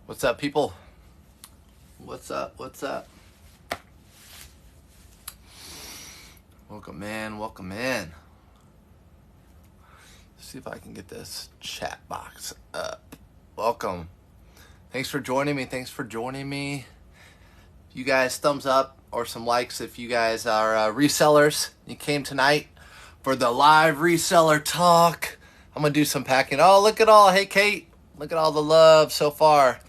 What's up, people? What's up? What's up? Welcome in. Welcome in. Let's see if I can get this chat box up. Welcome. Thanks for joining me. Thanks for joining me. You guys, thumbs up or some likes if you guys are resellers. You came tonight for the live reseller talk. I'm going to do some packing. Oh, look at all. Hey, Kate. Look at all the love so far.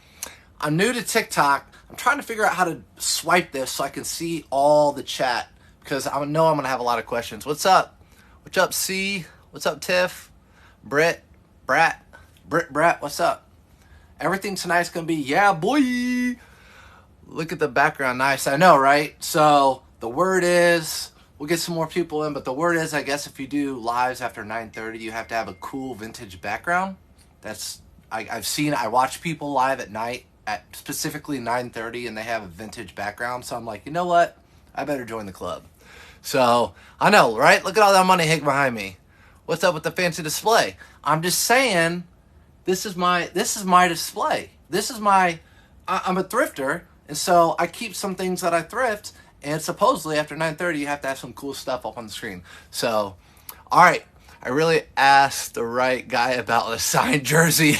I'm new to TikTok. I'm trying to figure out how to swipe this so I can see all the chat because I know I'm going to have a lot of questions. What's up? What's up, C? What's up, Tiff? Britt? Brat? What's up? Everything tonight's going to be, yeah, boy. Look at the background. Nice. I know, right? So the word is, we'll get some more people in, but the word is, I guess if you do lives after 9:30, you have to have a cool vintage background. I watch people live at night at specifically 9:30 and they have a vintage background. So I'm like, you know what? I better join the club. So I know, right? Look at all that money hanging behind me. What's up with the fancy display? I'm just saying, this is my display. I'm a thrifter. And so I keep some things that I thrift. And supposedly after 9:30, you have to have some cool stuff up on the screen. So, all right. I really asked the right guy about a signed jersey.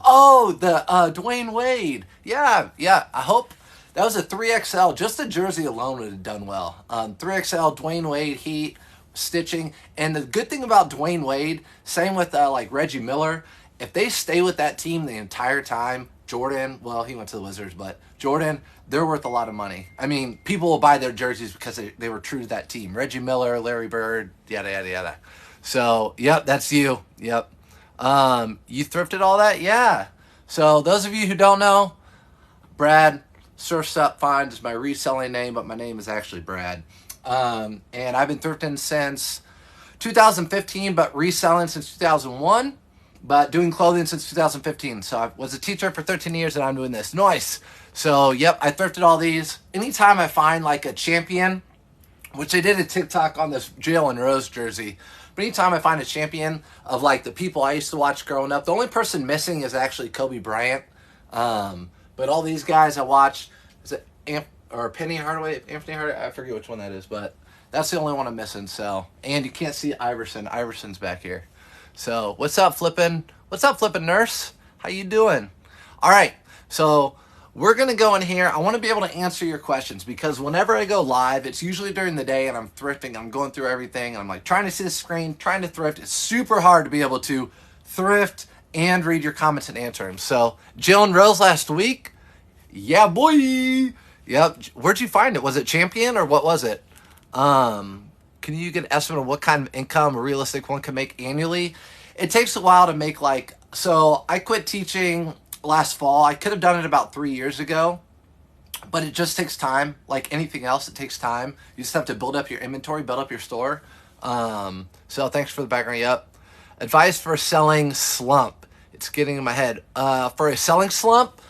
Oh, the Dwayne Wade. Yeah. I hope that was a 3XL. Just the jersey alone would have done well. 3XL, Dwayne Wade, Heat, stitching. And the good thing about Dwayne Wade, same with like Reggie Miller, if they stay with that team the entire time, Jordan, well, he went to the Wizards, but Jordan, they're worth a lot of money. I mean, people will buy their jerseys because they were true to that team. Reggie Miller, Larry Bird, yada, yada, yada. So, yep, that's you. Yep. You thrifted all that? Yeah. So, those of you who don't know, Brad, Surf's Up Find is my reselling name, but my name is actually Brad. And I've been thrifting since 2015, but reselling since 2001, but doing clothing since 2015. So, I was a teacher for 13 years, and I'm doing this. Nice. So, yep, I thrifted all these. Anytime I find, like, a champion, which I did a TikTok on this Jalen Rose jersey, but anytime I find a champion of like the people I used to watch growing up, the only person missing is actually Kobe Bryant. But all these guys I watched, is it Penny Hardaway, Anthony Hardaway? I forget which one that is, but that's the only one I'm missing. So, and you can't see Iverson. Iverson's back here. So, what's up, Flippin'? What's up, Flippin' Nurse? How you doing? All right. So, we're going to go in here. I want to be able to answer your questions because whenever I go live, it's usually during the day and I'm thrifting. I'm going through everything. I'm like trying to see the screen, trying to thrift. It's super hard to be able to thrift and read your comments and answer them. So, Jalen Rose last week. Yeah, boy. Yep. Where'd you find it? Was it Champion or what was it? Can you get an estimate of what kind of income a realistic one can make annually? It takes a while to make so I quit teaching last fall. I could have done it about 3 years ago, but it just takes time. Like anything else, it takes time. You just have to build up your inventory, build up your store. So thanks for the background. Yep. Advice for a selling slump. It's getting in my head. For a selling slump,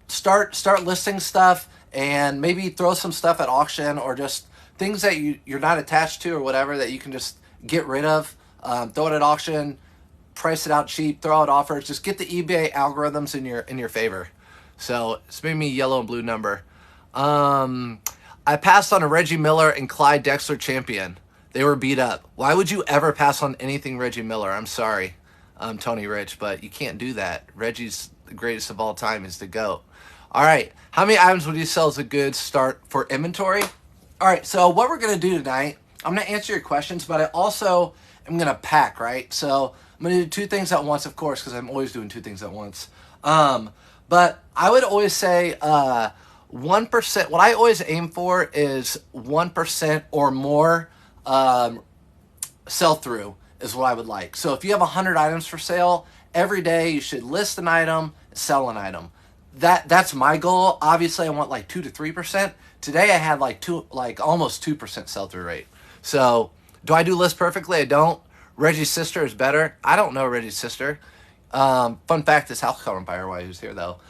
start listing stuff and maybe throw some stuff at auction or just things that you're not attached to or whatever that you can just get rid of. Throw it at auction. Price it out cheap, throw out offers, just get the eBay algorithms in your favor. So it's made me yellow and blue number. I passed on a Reggie Miller and Clyde Drexler champion. They were beat up. Why would you ever pass on anything Reggie Miller? I'm sorry, Tony Rich, but you can't do that. Reggie's the greatest of all time. He's the GOAT. All right, how many items would you sell as a good start for inventory? All right, so what we're going to do tonight, I'm going to answer your questions, but I also am going to pack, right? So I'm going to do two things at once, of course, because I'm always doing two things at once. But I would always say 1%. What I always aim for is 1% or more sell-through is what I would like. So if you have 100 items for sale, every day you should list an item, sell an item. That's my goal. Obviously, I want like 2 to 3%. Today I had almost 2% sell-through rate. So do I do list perfectly? I don't. Reggie's sister is better. I don't know Reggie's sister. Fun fact, this house caught on fire while he was here, though.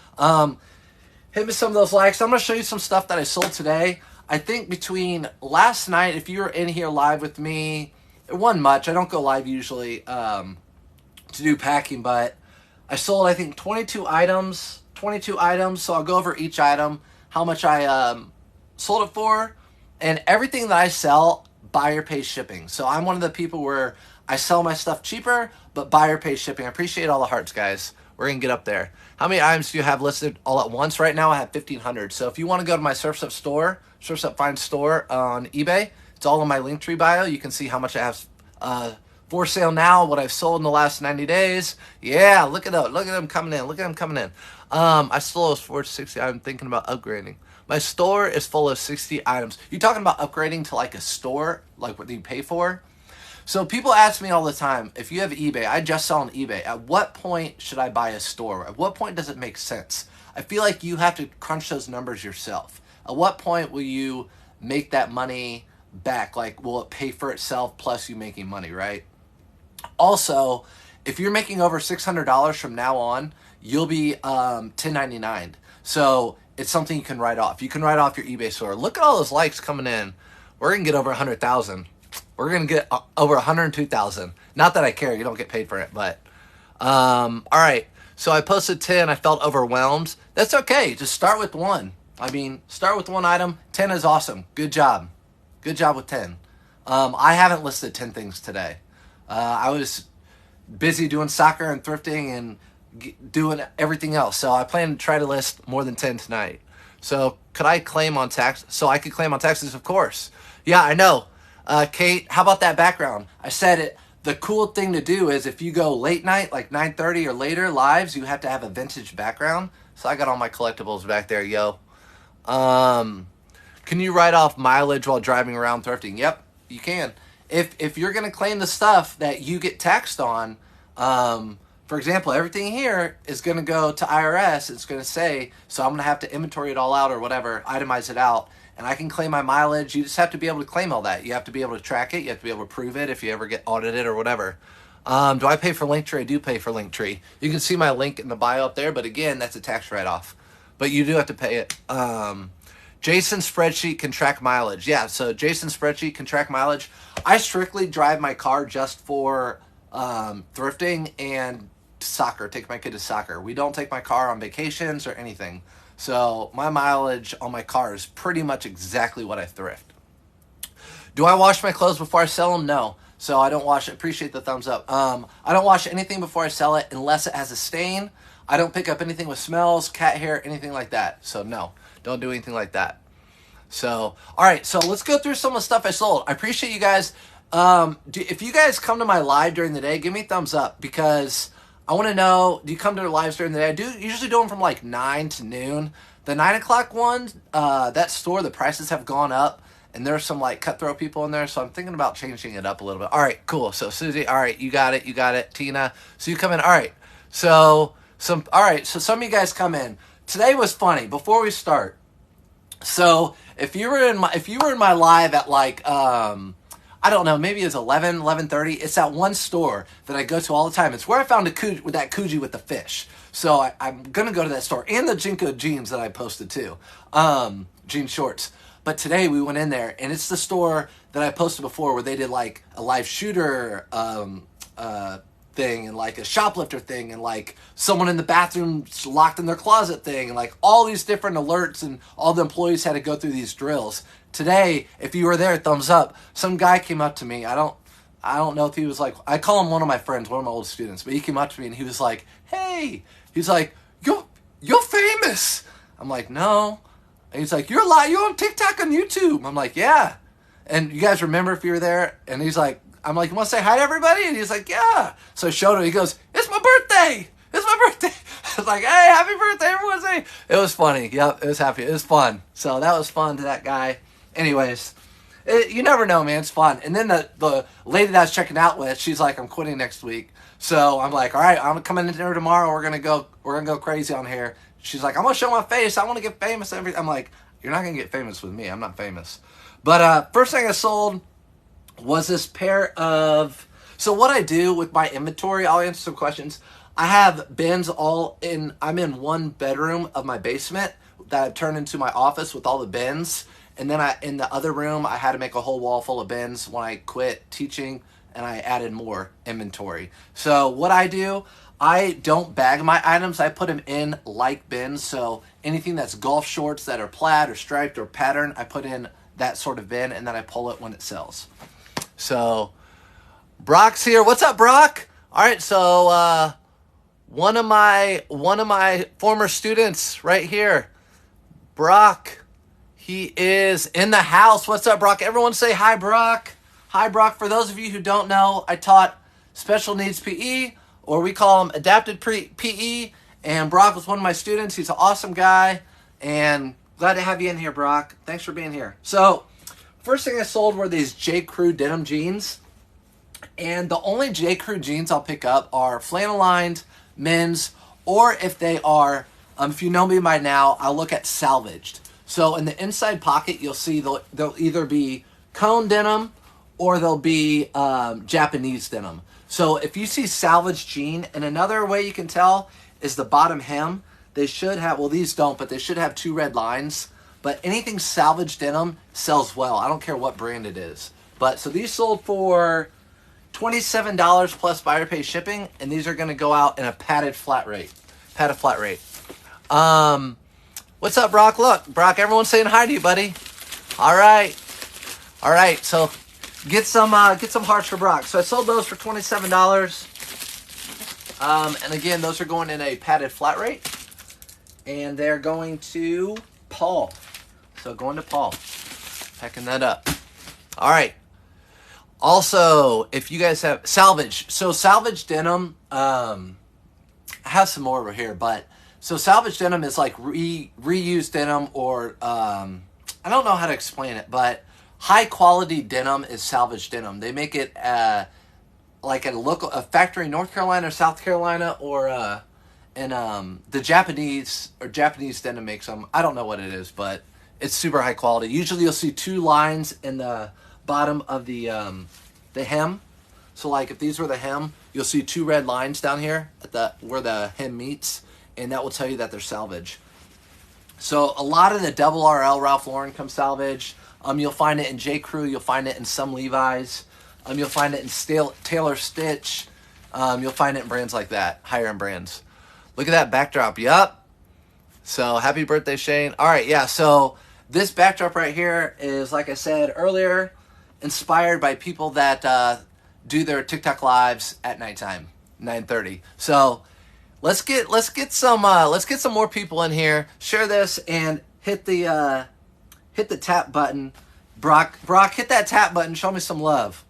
Hit me some of those likes. I'm going to show you some stuff that I sold today. I think between last night, if you were in here live with me, it wasn't much. I don't go live usually to do packing, but I sold, I think, 22 items, 22 items, so I'll go over each item, how much I sold it for, and everything that I sell, buyer pays shipping. So I'm one of the people where I sell my stuff cheaper, but buyer pays shipping. I appreciate all the hearts, guys. We're going to get up there. How many items do you have listed all at once? Right now I have 1,500. So if you want to go to my Surf's Up store, Surf's Up Find store on eBay, it's all in my Linktree bio. You can see how much I have for sale now, what I've sold in the last 90 days. Yeah, look at them. Look at them coming in. Look at them coming in. I still have 460. I'm thinking about upgrading. My store is full of 60 items. You talking about upgrading to like a store, like what you pay for? So people ask me all the time, if you have eBay, I just sell on eBay. At what point should I buy a store? At what point does it make sense? I feel like you have to crunch those numbers yourself. At what point will you make that money back? Like, will it pay for itself plus you making money, right? Also, if you're making over $600 from now on, you'll be 1099. So it's something you can write off. You can write off your eBay store. Look at all those likes coming in. We're going to get over 100,000. We're going to get over 102,000. Not that I care. You don't get paid for it, but all right. So I posted 10. I felt overwhelmed. That's okay. Just start with one. I mean, start with one item. 10 is awesome. Good job. Good job with 10. I haven't listed 10 things today. I was busy doing soccer and thrifting and doing everything else. So I plan to try to list more than 10 tonight. So could I claim on tax? So I could claim on taxes, of course. Yeah, I know. Kate, how about that background? I said it. The cool thing to do is if you go late night, like 9:30 or later lives, you have to have a vintage background. So I got all my collectibles back there, yo. Can you write off mileage while driving around thrifting? Yep, you can. If you're going to claim the stuff that you get taxed on, for example, everything here is going to go to IRS. It's going to say, so I'm going to have to inventory it all out or whatever, itemize it out. And I can claim my mileage. You just have to be able to claim all that. You have to be able to track it. You have to be able to prove it if you ever get audited or whatever. Do I pay for Linktree? I do pay for Linktree. You can see my link in the bio up there, but again, that's a tax write-off. But you do have to pay it. Jason's spreadsheet can track mileage. Yeah, so Jason's spreadsheet can track mileage. I strictly drive my car just for thrifting and soccer. Take my kid to soccer. We don't take my car on vacations or anything. So my mileage on my car is pretty much exactly what I thrift. Do I wash my clothes before I sell them? No. So I don't wash it. Appreciate the thumbs up. I don't wash anything before I sell it unless it has a stain. I don't pick up anything with smells, cat hair, anything like that. So no, don't do anything like that. So, all right. So let's go through some of the stuff I sold. I appreciate you guys. If you guys come to my live during the day, give me a thumbs up because I want to know, do you come to the lives during the day? I do usually do them from like 9 to noon. The 9 o'clock one, that store, the prices have gone up, and there's some like cutthroat people in there, so I'm thinking about changing it up a little bit. All right, cool. So Susie, all right, you got it. Tina, so you come in. All right, so some of you guys come in. Today was funny. Before we start, so if you were in my live at like I don't know, maybe it's 11:30. It's that one store that I go to all the time. It's where I found that Kuji with the fish. So I'm going to go to that store. And the Jinko jeans that I posted too. Jean shorts. But today we went in there, and it's the store that I posted before where they did like a live shooter thing and like a shoplifter thing and like someone in the bathroom locked in their closet thing and like all these different alerts, and all the employees had to go through these drills. Today, if you were there, thumbs up. Some guy came up to me. I don't know if he was like, I call him one of my friends, one of my old students, but he came up to me and he was like, hey, he's like, you're famous. I'm like, no. And he's like, you're on TikTok on YouTube. I'm like, yeah. And you guys remember if you were there? And he's like, I'm like, you want to say hi to everybody? And he's like, yeah. So I showed him. He goes, it's my birthday. It's my birthday. I was like, hey, happy birthday, everyone. Say. It was funny. Yep, it was happy. It was fun. So that was fun to that guy. Anyways, you never know, man. It's fun. And then the lady that I was checking out with, she's like, I'm quitting next week. So I'm like, all right, I'm coming in there tomorrow. We're gonna go crazy on here. She's like, I'm gonna show my face. I want to get famous. I'm like, you're not gonna get famous with me. I'm not famous. But first thing I sold was this pair of. So what I do with my inventory, I'll answer some questions. I have bins I'm in one bedroom of my basement that I've turned into my office with all the bins. And then in the other room, I had to make a whole wall full of bins when I quit teaching, and I added more inventory. So what I do, I don't bag my items. I put them in like bins. So anything that's golf shorts that are plaid or striped or patterned, I put in that sort of bin, and then I pull it when it sells. So Brock's here. What's up, Brock? All right, so one of my former students right here, Brock. He is in the house. What's up, Brock? Everyone say hi, Brock. Hi, Brock. For those of you who don't know, I taught special needs PE, or we call him adapted PE, and Brock was one of my students. He's an awesome guy, and glad to have you in here, Brock. Thanks for being here. So first thing I sold were these J. Crew denim jeans, and the only J. Crew jeans I'll pick up are flannel lined, men's, or if they are, if you know me by now, I'll look at salvaged. So in the inside pocket, you'll see they'll either be cone denim or they'll be Japanese denim. So if you see salvaged jean, and another way you can tell is the bottom hem. They should have, well, these don't, but they should have 2 red lines. But anything salvaged denim sells well. I don't care what brand it is. But so these sold for $27 plus buyer pay shipping, and these are going to go out in a padded flat rate. What's up, Brock? Look, Brock, everyone's saying hi to you, buddy. All right. So get some hearts for Brock. So I sold those for $27. And again, those are going in a padded flat rate, and they're going to Paul. So going to Paul, packing that up. All right. Also, if you guys have salvage, so salvage denim, I have some more over here, but so salvage denim is like reused denim, or I don't know how to explain it, but high quality denim is salvage denim. They make it like at a factory in North Carolina or South Carolina, or the Japanese denim makes them. I don't know what it is, but it's super high quality. Usually you'll see 2 lines in the bottom of the hem. So like if these were the hem, you'll see 2 red lines down here at where the hem meets, and that will tell you that they're salvage. So a lot of the double RL Ralph Lauren comes salvage. You'll find it in J. Crew. You'll find it in some Levi's. You'll find it in Taylor Stitch. You'll find it in brands like that, higher end brands. Look at that backdrop. Yup. So happy birthday, Shane. All right, yeah. So this backdrop right here is, like I said earlier, inspired by people that do their TikTok lives at nighttime, 9:30. So let's get some more people in here. Share this and hit the tap button. Brock, hit that tap button. Show me some love.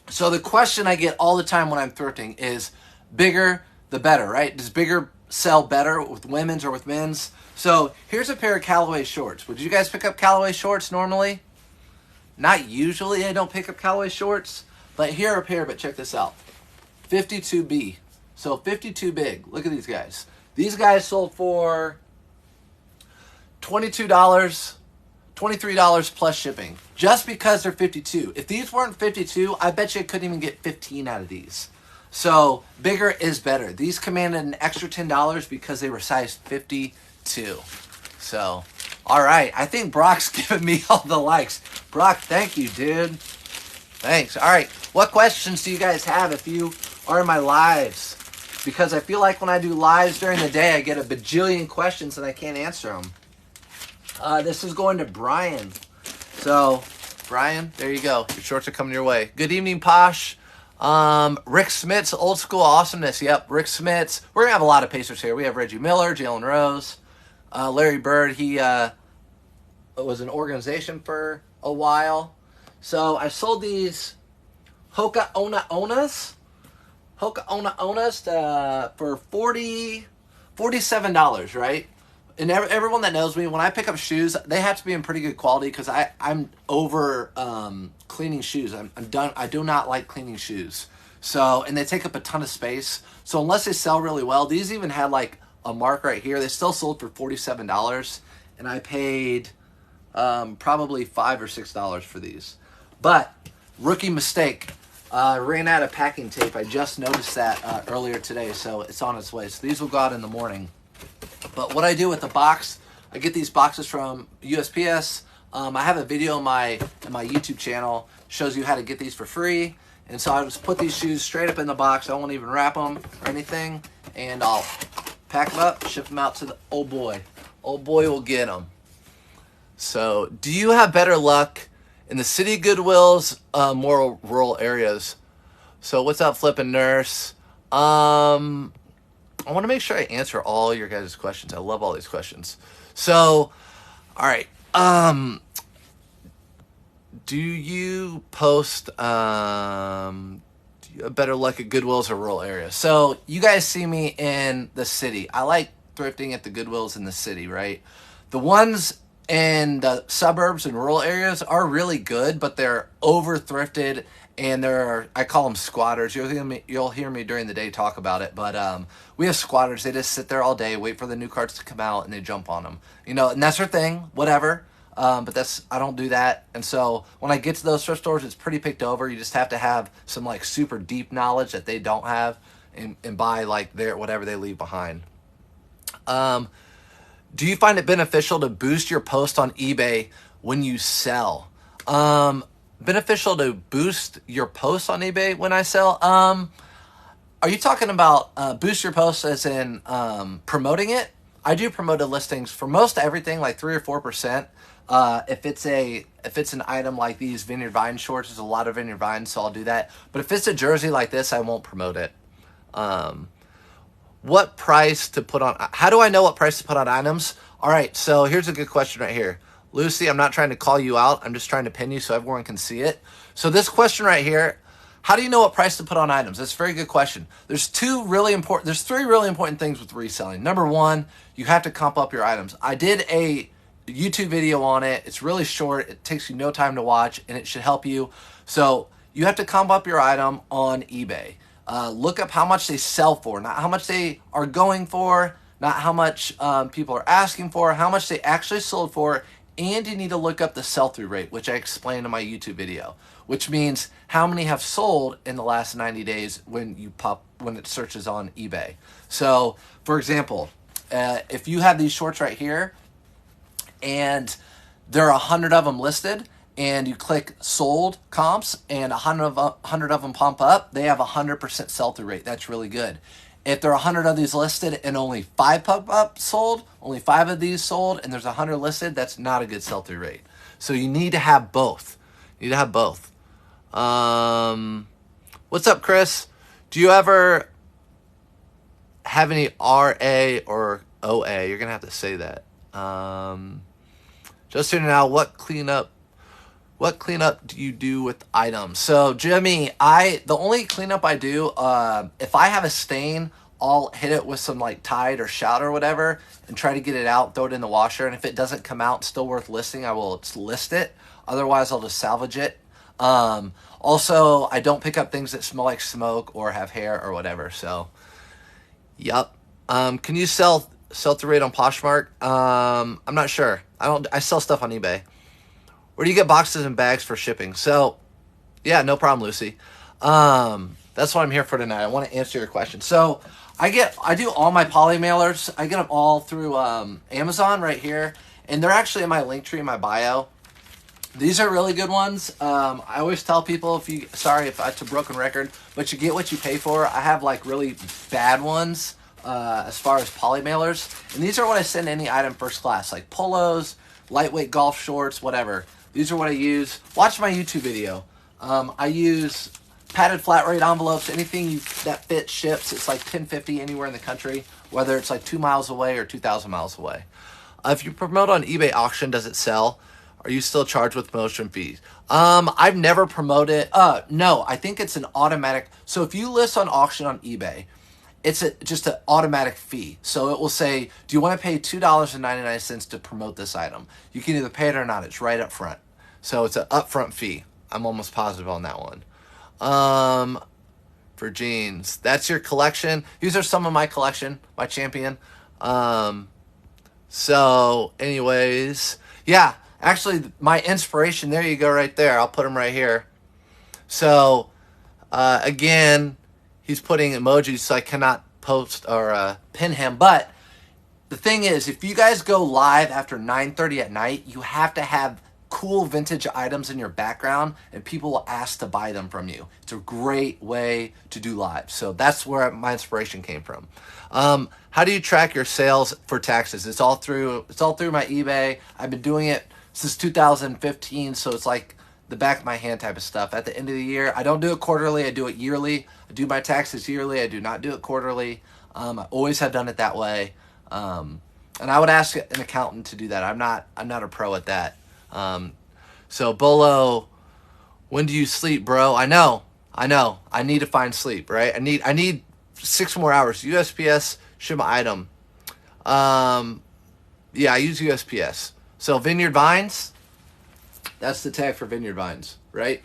So the question I get all the time when I'm thrifting is, bigger the better, right? Does bigger sell better with women's or with men's? So here's a pair of Callaway shorts. Would you guys pick up Callaway shorts normally? Not usually. I don't pick up Callaway shorts, but here are a pair. But check this out, 52B. So 52 big. Look at these guys. These guys sold for $22, $23 plus shipping, just because they're 52. If these weren't 52, I bet you couldn't even get 15 out of these. So bigger is better. These commanded an extra $10 because they were size 52. So, all right. I think Brock's giving me all the likes. Brock, thank you, dude. Thanks. All right. What questions do you guys have if you are in my lives? Because I feel like when I do lives during the day, I get a bajillion questions and I can't answer them. This is going to Brian. So, Brian, there you go. Your shorts are coming your way. Good evening, Posh. Rick Smits, old school awesomeness. Yep, Rick Smits. We're going to have a lot of Pacers here. We have Reggie Miller, Jalen Rose, Larry Bird. He was an organization for a while. So I sold these Hoka Ona Onas for $47, right? And everyone that knows me, when I pick up shoes, they have to be in pretty good quality because I'm over cleaning shoes. I'm done. I do not like cleaning shoes. So, and they take up a ton of space. So unless they sell really well, these even had like a mark right here. They still sold for $47, and I paid probably $5 or $6 for these. But rookie mistake. Ran out of packing tape. I just noticed that earlier today, so it's on its way. So these will go out in the morning. But what I do with the box, I get these boxes from USPS. I have a video on my YouTube channel, shows you how to get these for free. And so I just put these shoes straight up in the box. I won't even wrap them or anything. and I'll pack them up, ship them out to the old boy. Old boy will get them. So, do you have better luck in the city Goodwills, more rural areas? So, what's up, Flippin' Nurse? I want to make sure I answer all your guys' questions. I love all these questions. So, all right. Do you post better luck at Goodwills or rural areas? So, you guys see me in the city. I like thrifting at the Goodwills in the city, right? The ones in the suburbs and rural areas are really good, but they're over thrifted, and I call them squatters. You'll hear me during the day talk about it, but we have squatters. They just sit there all day, wait for the new carts to come out, and they jump on them. You know, and that's their thing, whatever. But I don't do that. And so when I get to those thrift stores, it's pretty picked over. You just have to have some like super deep knowledge that they don't have, and buy like whatever they leave behind. Do you find it beneficial to boost your post on eBay when you sell? Beneficial to boost your post on eBay when I sell? Are you talking about boost your post as in promoting it? I do promoted listings for most everything, like 3 or 4%. If it's an item like these vineyard vine shorts, there's a lot of vineyard vines, so I'll do that. But if it's a jersey like this, I won't promote it. What price to put on? How do I know what price to put on items? All right, so here's a good question right here. Lucy, I'm not trying to call you out. I'm just trying to pin you so everyone can see it. So this question right here, how do you know what price to put on items? That's a very good question. There's three really important things with reselling. Number one, you have to comp up your items. I did a YouTube video on it. It's really short. It takes you no time to watch, and it should help you. So you have to comp up your item on eBay. Look up how much they sell for, not how much they are going for, not how much people are asking for, how much they actually sold for, and you need to look up the sell-through rate, which I explained in my YouTube video, which means how many have sold in the last 90 days when it searches on eBay. So, for example, if you have these shorts right here, and there are 100 of them listed, and you click sold comps, and 100 of them pump up, they have 100% sell-through rate. That's really good. If there are 100 of these listed and only 5 pump up sold, only 5 of these sold, and there's 100 listed, that's not a good sell-through rate. So you need to have both. You need to have both. What's up, Chris? Do you ever have any RA or OA? You're going to have to say that. Just tuning out, what cleanup do you do with items? So, Jimmy, the only cleanup I do, if I have a stain, I'll hit it with some like Tide or Shout or whatever and try to get it out, throw it in the washer. And if it doesn't come out, still worth listing, I will list it. Otherwise, I'll just salvage it. Also, I don't pick up things that smell like smoke or have hair or whatever. So, yep. Can you sell through rate on Poshmark? I'm not sure. I sell stuff on eBay. Where do you get boxes and bags for shipping? So, yeah, no problem, Lucy. That's what I'm here for tonight. I want to answer your question. So, I do all my poly mailers. I get them all through Amazon right here, and they're actually in my link tree in my bio. These are really good ones. I always tell people, sorry if it's a broken record, but you get what you pay for. I have like really bad ones as far as poly mailers, and these are what I send any item first class, like polos, lightweight golf shorts, whatever. These are what I use. Watch my YouTube video. I use padded flat rate envelopes. Anything that fits ships. It's like $10.50 anywhere in the country, whether it's like 2 miles away or 2,000 miles away. If you promote on eBay auction, does it sell? Are you still charged with promotion fees? I've never promoted. No, I think it's an automatic. So if you list on auction on eBay, it's just an automatic fee. So it will say, do you want to pay $2.99 to promote this item? You can either pay it or not. It's right up front. So it's an upfront fee. I'm almost positive on that one. For jeans, that's your collection. These are some of my collection, my champion. So anyways, yeah, actually my inspiration, there you go right there. I'll put them right here. So again, he's putting emojis, so I cannot post or pin him. But the thing is, if you guys go live after 9:30 at night, you have to have cool vintage items in your background, and people will ask to buy them from you. It's a great way to do lives. So that's where my inspiration came from. How do you track your sales for taxes? It's all through my eBay. I've been doing it since 2015, so it's like the back of my hand type of stuff. At the end of the year, I don't do it quarterly, I do it yearly. I do my taxes yearly, I do not do it quarterly. I always have done it that way. And I would ask an accountant to do that. I'm not a pro at that. So Bolo, when do you sleep, bro? I know. I need to find sleep, right? I need 6 more hours. USPS, ship my item. Yeah, I use USPS. So Vineyard Vines, that's the tag for Vineyard Vines, right?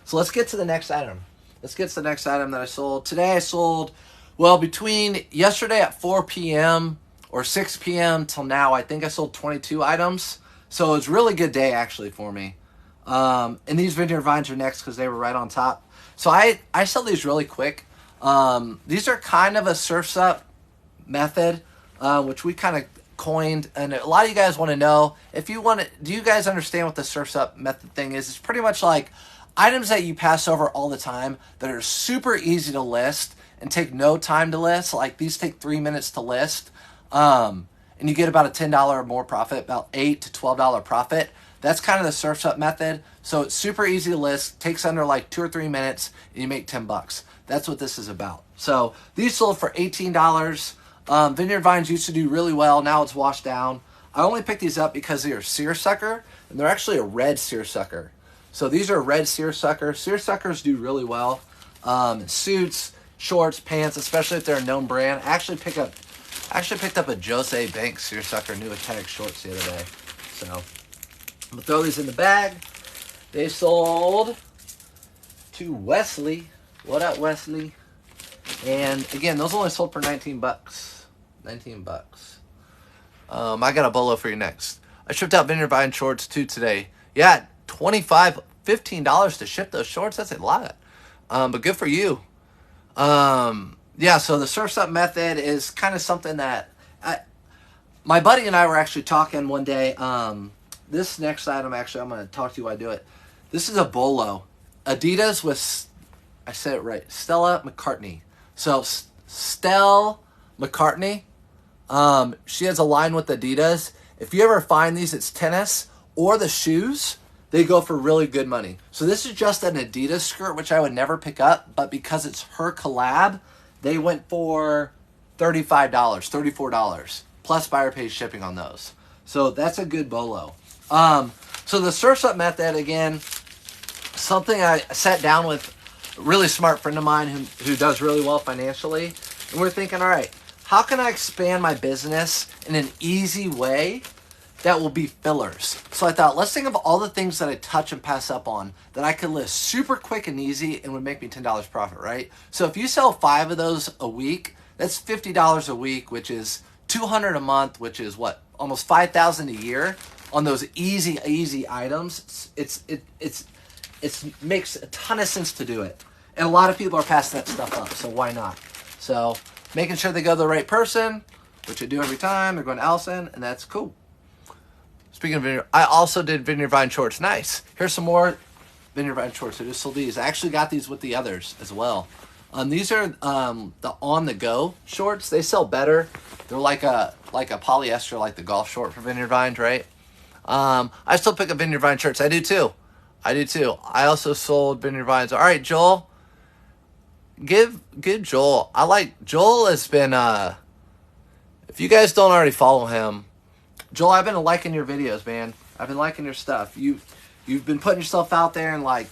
So let's get to the next item. Let's get to the next item that I sold. Today I sold, well, between yesterday at 4 p.m. or 6 p.m. till now, I think I sold 22 items. So it's a really good day actually for me. And these Vineyard Vines are next because they were right on top. So I sell these really quick. These are kind of a Surf's Up method, which we kind of coined, and a lot of you guys want to know if you want to. Do you guys understand what the Surf's Up method thing is? It's pretty much like items that you pass over all the time that are super easy to list and take no time to list. Like these take 3 minutes to list, and you get about a $10 or more profit, about $8 to $12 profit. That's kind of the Surf's Up method. So it's super easy to list, takes under like 2 or 3 minutes, and you make $10. That's what this is about. So these sold for $18. Vineyard Vines used to do really well. Now it's washed down. I only picked these up because they're seersucker, and they're actually a red seersucker. So these are red seersucker. Seersuckers do really well in suits, shorts, pants, especially if they're a known brand. I actually picked up a Jose Banks seersucker new attack shorts the other day. So I'm gonna throw these in the bag. They sold to Wesley. What up, Wesley? And again, those only sold for $19. $19. I got a bolo for you next. I shipped out Vineyard Vine shorts too today. Yeah, $15 to ship those shorts. That's a lot. But good for you. Yeah, so the Surf's Up method is kind of something that my buddy and I were actually talking one day. This next item, actually, I'm going to talk to you while I do it. This is a bolo. Adidas with, I said it right, Stella McCartney. So Stella McCartney, she has a line with Adidas. If you ever find these, it's tennis or the shoes, they go for really good money. So this is just an Adidas skirt, which I would never pick up, but because it's her collab, they went for $35, $34, plus buyer pays shipping on those. So that's a good bolo. So the Surf's Up method, again, something I sat down with a really smart friend of mine who does really well financially, and we're thinking, all right, how can I expand my business in an easy way that will be fillers? So I thought, let's think of all the things that I touch and pass up on that I could list super quick and easy and would make me $10 profit, right? So if you sell 5 of those a week, that's $50 a week, which is $200 a month, which is what, almost $5,000 a year on those easy items. It makes a ton of sense to do it. And a lot of people are passing that stuff up, so why not? So making sure they go to the right person, which I do every time. They're going to Allison, and that's cool. Speaking of Vineyard, I also did Vineyard Vine shorts. Nice. Here's some more Vineyard Vine shorts. I just sold these. I actually got these with the others as well. These are the on-the-go shorts. They sell better. They're like a polyester, like the golf short for Vineyard Vines, right? I still pick up Vineyard Vine shirts. I do too. I also sold Vineyard Vines. All right, Joel. Give Joel. Joel has been, if you guys don't already follow him, Joel, I've been liking your videos, man. I've been liking your stuff. You've been putting yourself out there and like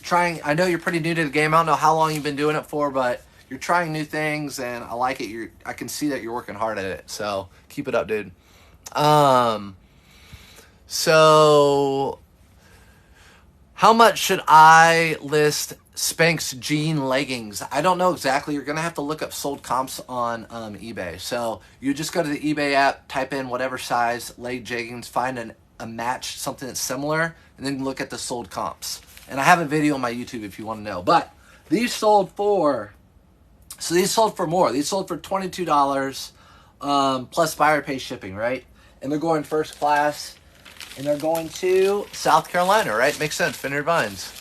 trying. I know you're pretty new to the game. I don't know how long you've been doing it for, but you're trying new things, and I like it. I can see that you're working hard at it. So keep it up, dude. So how much should I list Spanx jean leggings? I don't know exactly. You're going to have to look up sold comps on eBay. So you just go to the eBay app, type in whatever size leg jeggings, find a match, something that's similar, and then look at the sold comps. And I have a video on my YouTube if you want to know. But these sold for, so these sold for more. These sold for $22 plus buyer pay shipping, right? And they're going first class. And they're going to South Carolina, right? Makes sense. Vineyard Vines.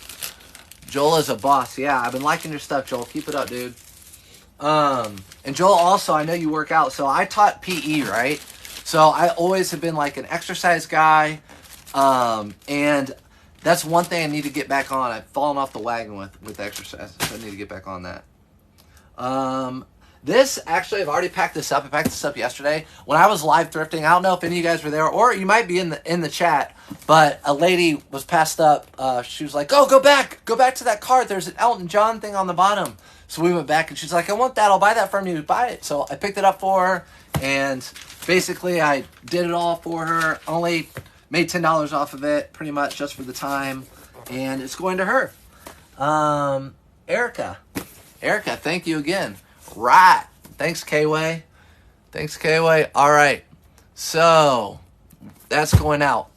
Joel is a boss. Yeah, I've been liking your stuff, Joel. Keep it up, dude. And Joel, also, I know you work out. So I taught PE, right? So I always have been like an exercise guy. And that's one thing I need to get back on. I've fallen off the wagon with exercise. So I need to get back on that. This, actually, I've already packed this up. I packed this up yesterday. When I was live thrifting, I don't know if any of you guys were there, or you might be in the chat, but a lady was passed up. She was like, oh, go back to that cart. There's an Elton John thing on the bottom. So we went back, and she's like, I want that. I'll buy that from you. Buy it. So I picked it up for her, and basically I did it all for her. Only made $10 off of it, pretty much just for the time, and it's going to her. Erica, thank you again. Right. Thanks, K-Way. All right. So that's going out.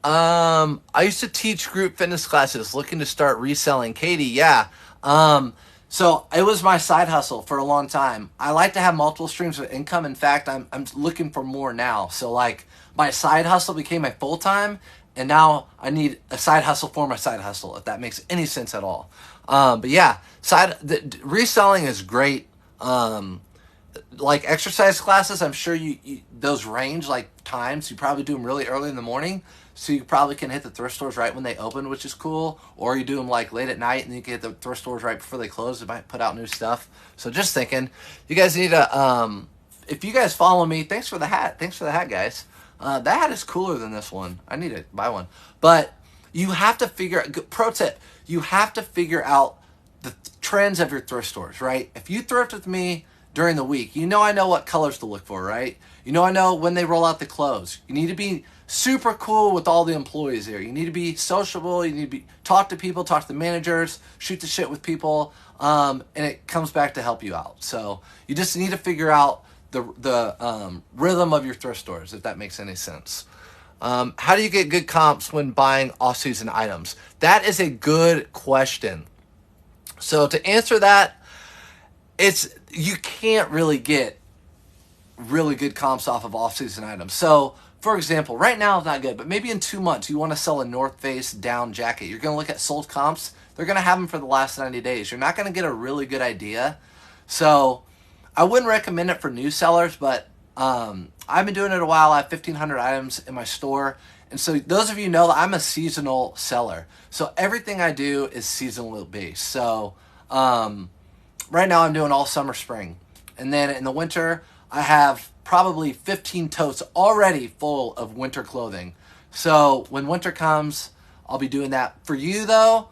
I used to teach group fitness classes, looking to start reselling. Katie, yeah. So it was my side hustle for a long time. I like to have multiple streams of income. In fact, I'm looking for more now. So like my side hustle became my full time, and now I need a side hustle for my side hustle, if that makes any sense at all. But yeah, reselling is great. Like exercise classes, I'm sure you those range like times. You probably do them really early in the morning, so you probably can hit the thrift stores right when they open, which is cool. Or you do them like late at night, and you can hit the thrift stores right before they close. They might put out new stuff. So just thinking, you guys need to. If you guys follow me, thanks for the hat, guys. That hat is cooler than this one. I need to buy one. But you have to pro tip, you have to figure out the trends of your thrift stores, right? If you thrift with me during the week, I know what colors to look for, right? I know when they roll out the clothes. You need to be super cool with all the employees there. You need to be sociable. You need to talk to people, talk to the managers, shoot the shit with people, and it comes back to help you out. So you just need to figure out the rhythm of your thrift stores, if that makes any sense. How do you get good comps when buying off-season items? That is a good question. So to answer that, you can't really get really good comps off of off-season items. So, for example, right now it's not good, but maybe in 2 months you want to sell a North Face down jacket. You're going to look at sold comps. They're going to have them for the last 90 days. You're not going to get a really good idea. So I wouldn't recommend it for new sellers, but I've been doing it a while. I have 1,500 items in my store. And so those of you know that I'm a seasonal seller. So everything I do is seasonal based. So right now I'm doing all summer, spring. And then in the winter, I have probably 15 totes already full of winter clothing. So when winter comes, I'll be doing that. For you though,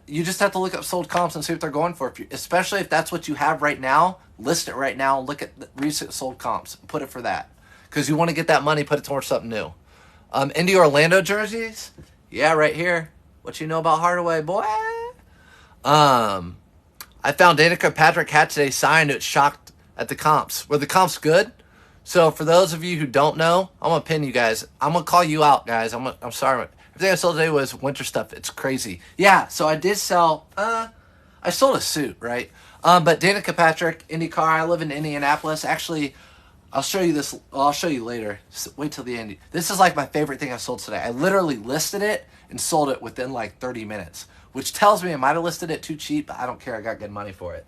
you just have to look up sold comps and see what they're going for. Especially if that's what you have right now, list it right now. Look at the recent sold comps. Put it for that. Because you want to get that money, put it towards something new. Indy Orlando jerseys? Yeah, right here. What you know about Hardaway, boy? I found Danica Patrick hat today signed. It shocked at the comps. Were the comps good? So for those of you who don't know, I'm going to pin you guys. I'm going to call you out, guys. I'm sorry. Everything I sold today was winter stuff. It's crazy. Yeah, so I did sell, I sold a suit, right? But Danica Patrick, IndyCar, I live in Indianapolis. Actually, I'll show you this. Well, I'll show you later. Wait till the end. This is like my favorite thing I sold today. I literally listed it and sold it within like 30 minutes, which tells me I might have listed it too cheap, but I don't care. I got good money for it.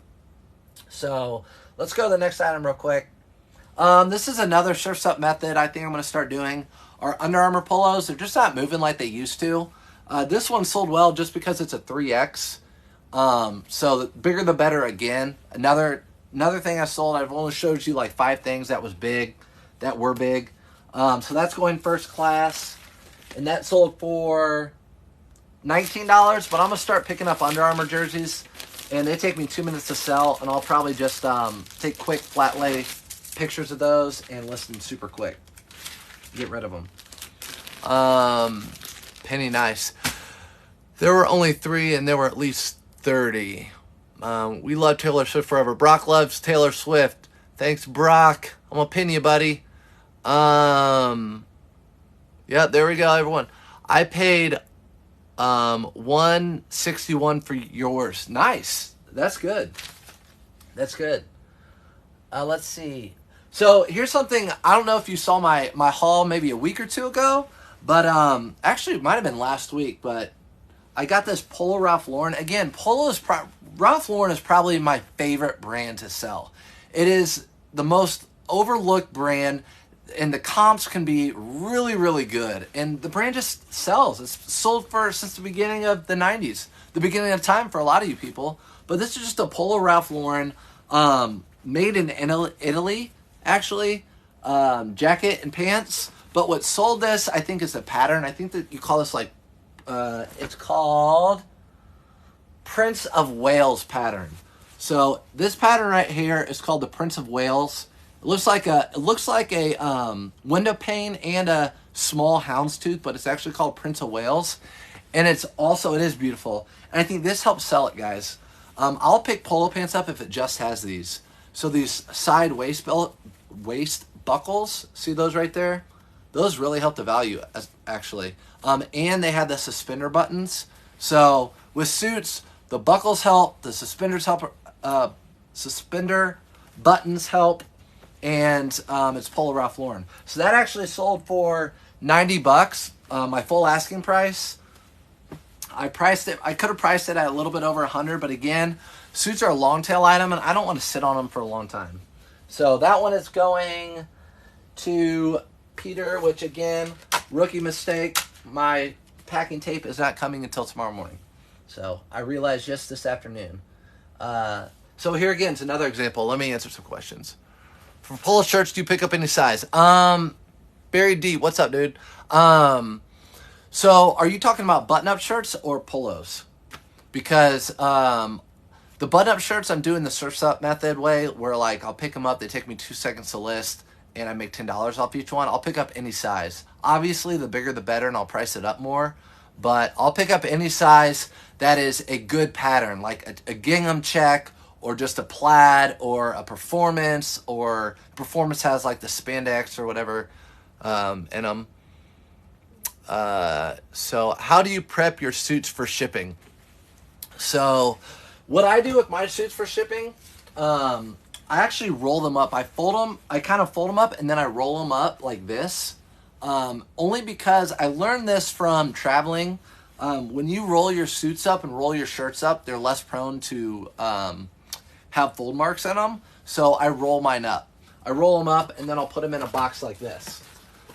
So let's go to the next item real quick. This is another Surf's Up method I think I'm going to start doing. Our Under Armour polos, they're just not moving like they used to. This one sold well just because it's a 3X. So the bigger the better again. Another thing I sold, I've only showed you like 5 things that were big. So that's going first class. And that sold for $19, but I'm going to start picking up Under Armour jerseys. And they take me 2 minutes to sell, and I'll probably just take quick flat lay pictures of those and list them super quick. Get rid of them. Penny Nice. There were only 3, and there were at least 30. We love Taylor Swift forever. Brock loves Taylor Swift. Thanks, Brock. I'm going to pin you, buddy. Yeah, there we go, everyone. I paid $161 for yours. Nice. That's good. That's good. Let's see. So here's something. I don't know if you saw my haul maybe a week or two ago. But actually, it might have been last week, but I got this Polo Ralph Lauren. Again, Ralph Lauren is probably my favorite brand to sell. It is the most overlooked brand, and the comps can be really, really good. And the brand just sells. It's sold since the beginning of the 90s, the beginning of time for a lot of you people. But this is just a Polo Ralph Lauren, made in Italy, actually, jacket and pants. But what sold this, I think, is the pattern. I think that you call this like, it's called Prince of Wales pattern. So this pattern right here is called the Prince of Wales. It looks like a window pane and a small houndstooth, but it's actually called Prince of Wales, and it is beautiful. And I think this helps sell it, guys. I'll pick polo pants up if it just has these. So these side waist buckles, see those right there? Those really help the value, actually. And they have the suspender buttons. So with suits, the buckles help, the suspenders help, suspender buttons help, and it's Polo Ralph Lauren. So that actually sold for $90, my full asking price. I could have priced it at a little bit over 100, but again, suits are a long tail item, and I don't want to sit on them for a long time. So that one is going to Peter, which again, rookie mistake. My packing tape is not coming until tomorrow morning. So I realized just this afternoon. So here again is another example. Let me answer some questions. For polo shirts, do you pick up any size? Barry D, what's up, dude? So are you talking about button-up shirts or polos? Because the button-up shirts, I'm doing the surf's up method way, where like I'll pick them up, they take me 2 seconds to list, and I make $10 off each one. I'll pick up any size. Obviously, the bigger the better, and I'll price it up more. But I'll pick up any size that is a good pattern, like a gingham check, or just a plaid, or a performance, or performance has like the spandex or whatever in them. So how do you prep your suits for shipping? So what I do with my suits for shipping, I actually roll them up. I kind of fold them up, and then I roll them up like this. Only because I learned this from traveling. When you roll your suits up and roll your shirts up, they're less prone to have fold marks in them. So I roll mine up. I roll them up, and then I'll put them in a box like this.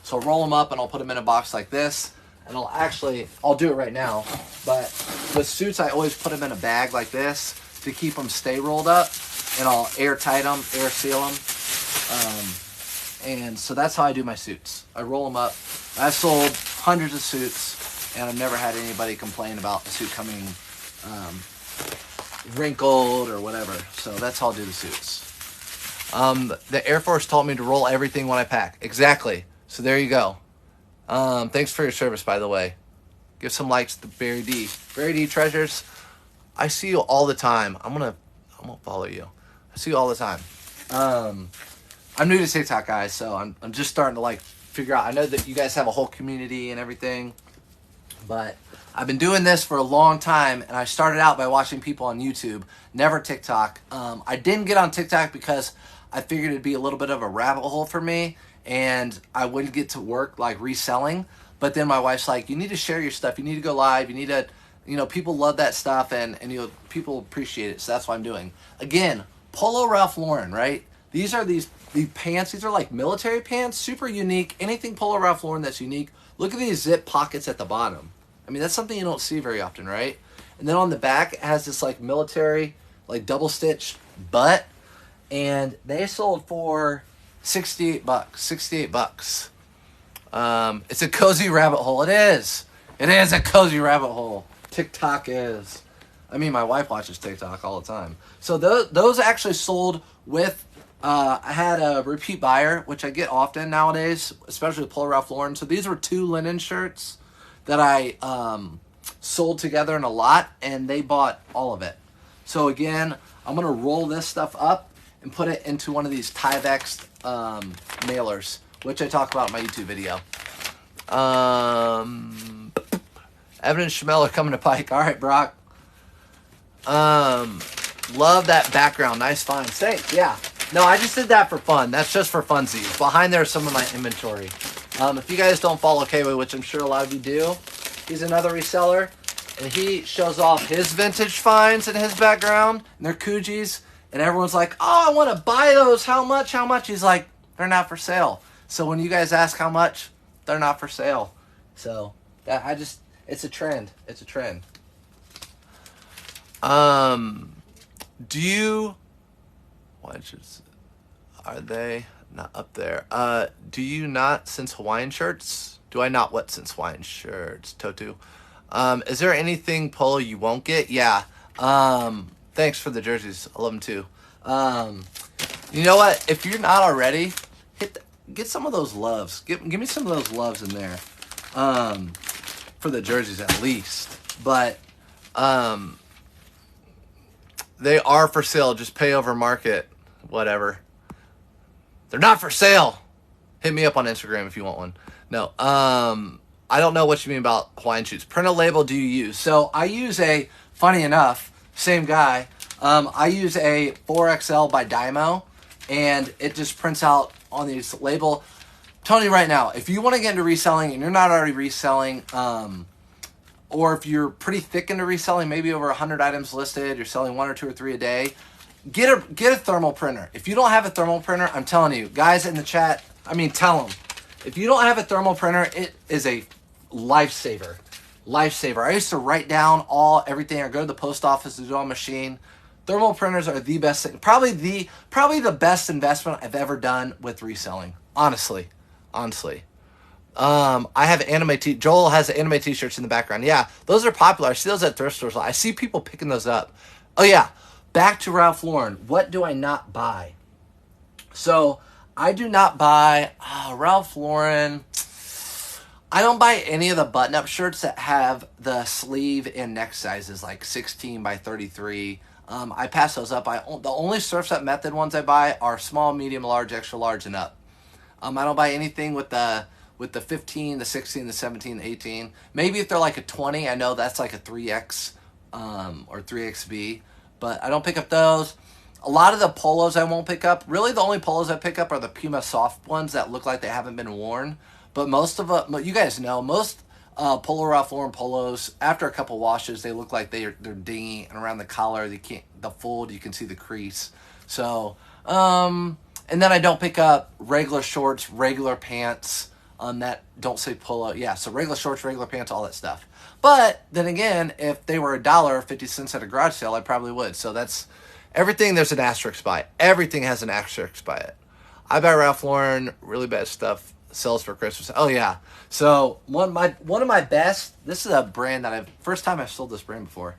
So I'll roll them up, and I'll put them in a box like this. And I'll do it right now. But with suits, I always put them in a bag like this to keep them stay rolled up. And I'll airtight them, air seal them. And so that's how I do my suits. I roll them up. I've sold hundreds of suits, and I've never had anybody complain about the suit coming wrinkled or whatever. So that's how I do the suits. The Air Force taught me to roll everything when I pack. Exactly. So there you go. Thanks for your service, by the way. Give some likes to Barry D. Barry D Treasures. I see you all the time. I'm gonna follow you. I see you all the time. I'm new to TikTok, guys, so I'm just starting to like figure out. I know that you guys have a whole community and everything, but I've been doing this for a long time, and I started out by watching people on YouTube, never TikTok. I didn't get on TikTok because I figured it'd be a little bit of a rabbit hole for me, and I wouldn't get to work like reselling. But then my wife's like, you need to share your stuff. You need to go live. You need to, people love that stuff, and people appreciate it. So that's what I'm doing. Again, Polo Ralph Lauren, right? These pants. These are like military pants, super unique. Anything Polo Ralph Lauren that's unique. Look at these zip pockets at the bottom. I mean, that's something you don't see very often, right? And then on the back, it has this like military, like double stitch butt, and they sold for $68. $68. It's a cozy rabbit hole. It is. It is a cozy rabbit hole. TikTok is. I mean, my wife watches TikTok all the time. So those actually sold with. I had a repeat buyer, which I get often nowadays, especially with Polo Ralph Lauren. So these were 2 linen shirts that I sold together in a lot, and they bought all of it. So again, I'm going to roll this stuff up and put it into one of these Tyvek mailers, which I talk about in my YouTube video. Evan and Shamel are coming to Pike. All right, Brock. Love that background. Nice finds. Thanks. Yeah. No, I just did that for fun. That's just for funsies. Behind there is some of my inventory. If you guys don't follow K-Way, which I'm sure a lot of you do, he's another reseller. And he shows off his vintage finds in his background. And they're Coogis. And everyone's like, oh, I want to buy those. How much? How much? He's like, they're not for sale. So when you guys ask how much, they're not for sale. So it's a trend. It's a trend. Are they not up there? Do you not since Hawaiian shirts? Do I not what since Hawaiian shirts? Totu. Is there anything polo you won't get? Yeah. Thanks for the jerseys. I love them too. You know what? If you're not already, get some of those loves. Give me some of those loves in there. For the jerseys at least. But they are for sale. Just pay over market. Whatever. They're not for sale. Hit me up on Instagram if you want one. No. I don't know what you mean about Hawaiian shoots. Print a label do you use? So I use funny enough, same guy. I use a 4XL by Dymo, and it just prints out on these label. I'm telling you right now, if you want to get into reselling and you're not already reselling, or if you're pretty thick into reselling, maybe over 100 items listed, you're selling 1 or 2 or 3 a day, get a thermal printer. If you don't have a thermal printer, I'm telling you, guys in the chat, tell them. If you don't have a thermal printer, it is a lifesaver. Lifesaver. I used to write down everything. I go to the post office to do on a machine. Thermal printers are the best thing. Probably the best investment I've ever done with reselling. Honestly. I have anime Joel has anime t-shirts in the background. Yeah, those are popular. I see those at thrift stores. I see people picking those up. Oh yeah, back to Ralph Lauren. What do I not buy? So I do not buy Ralph Lauren. I don't buy any of the button-up shirts that have the sleeve and neck sizes like 16 by 33. I pass those up. The only Surfset Method ones I buy are small, medium, large, extra large, and up. I don't buy anything with the 15, the 16, the 17, the 18. Maybe if they're like a 20, I know that's like a 3X or 3XB, but I don't pick up those. A lot of the polos I won't pick up. Really, the only polos I pick up are the Puma soft ones that look like they haven't been worn. But most of them, you guys know, most Polo Ralph Lauren polos, after a couple washes, they look like they're dingy, and around the collar, the fold, you can see the crease. So, and then I don't pick up regular shorts, regular pants that don't say polo. Yeah, so regular shorts, regular pants, all that stuff. But then again, if they were $1.50 at a garage sale, I probably would. So that's everything. There's an asterisk by it. Everything has an asterisk by it. I buy Ralph Lauren, really bad stuff. Sells for Christmas. Oh yeah. So one of my best. This is a brand that first time I've sold this brand before.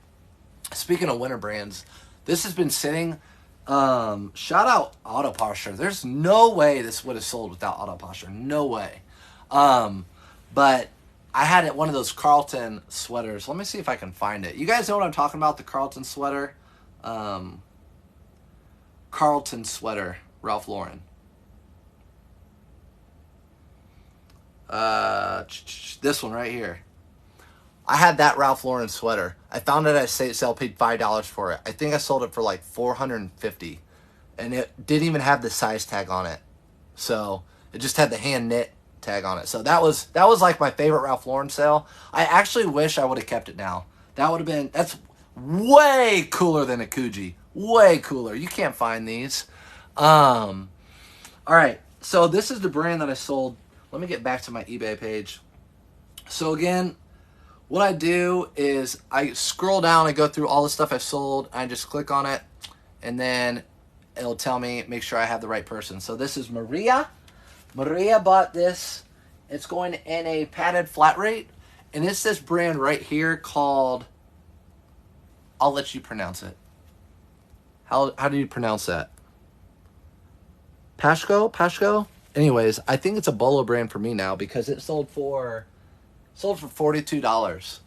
Speaking of winter brands, this has been sitting. Shout out Auto Posture. There's no way this would have sold without Auto Posture. No way. But I had one of those Carlton sweaters. Let me see if I can find it. You guys know what I'm talking about? The Carlton sweater. Carlton sweater. Ralph Lauren. This one right here. I had that Ralph Lauren sweater. I found it at sale sale, paid $5 for it. I think I sold it for like $450, and it didn't even have the size tag on it. So it just had the hand knit tag on it. So that was like my favorite Ralph Lauren sale. I actually wish I would have kept it now. That's way cooler than a Coogee. Way cooler. You can't find these. All right. So this is the brand that I sold. Let me get back to my eBay page. So again, what I do is I scroll down and go through all the stuff I've sold. I just click on it, and then it'll tell me, make sure I have the right person. So this is Maria. Maria bought this. It's going in a padded flat rate, and it's this brand right here called, I'll let you pronounce it. How do you pronounce that? Pashko? Anyways, I think it's a Bolo brand for me now because it sold for $42.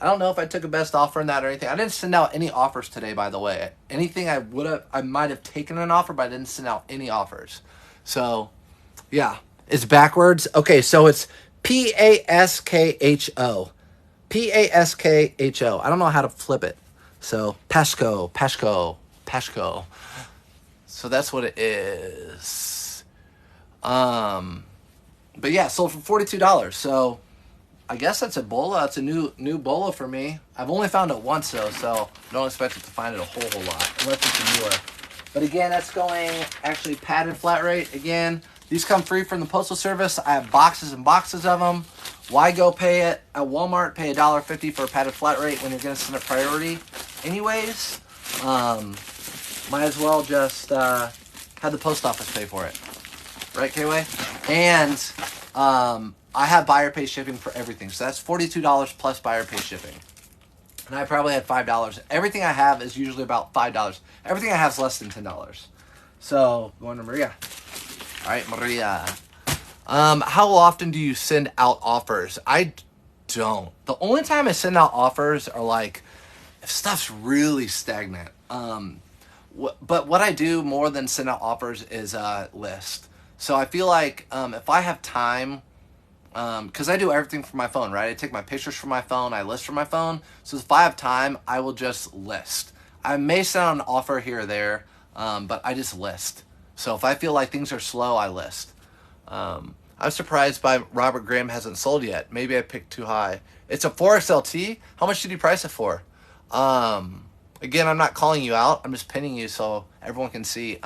I don't know if I took a best offer in that or anything. I didn't send out any offers today, by the way. Anything I might have taken an offer, but I didn't send out any offers. So, yeah, it's backwards. Okay, so it's P-A-S-K-H-O. P-A-S-K-H-O. I don't know how to flip it. So, Pashko. So that's what it is. but yeah, sold for $42. So I guess that's a bola. It's a new bola for me. I've only found it once though, so don't expect it to find it a whole lot unless it's a newer. But again, that's going actually padded flat rate. Again, these come free from the Postal Service. I have boxes and boxes of them. Why go pay it at Walmart? Pay $1.50 for a padded flat rate when you're going to send a priority anyways. Might as well just have the post office pay for it. Right, K-Way? And I have buyer pay shipping for everything. So that's $42 plus buyer pay shipping. And I probably had $5. Everything I have is usually about $5. Everything I have is less than $10. So, going to Maria. All right, Maria. How often do you send out offers? I don't. The only time I send out offers are like if stuff's really stagnant. But what I do more than send out offers is list. So I feel like if I have time, because I do everything from my phone, right? I take my pictures from my phone, I list from my phone. So if I have time, I will just list. I may send out an offer here or there, but I just list. So if I feel like things are slow, I list. I'm surprised by Robert Graham hasn't sold yet. Maybe I picked too high. It's a 4XLT. How much did you price it for? Again, I'm not calling you out. I'm just pinning you so everyone can see.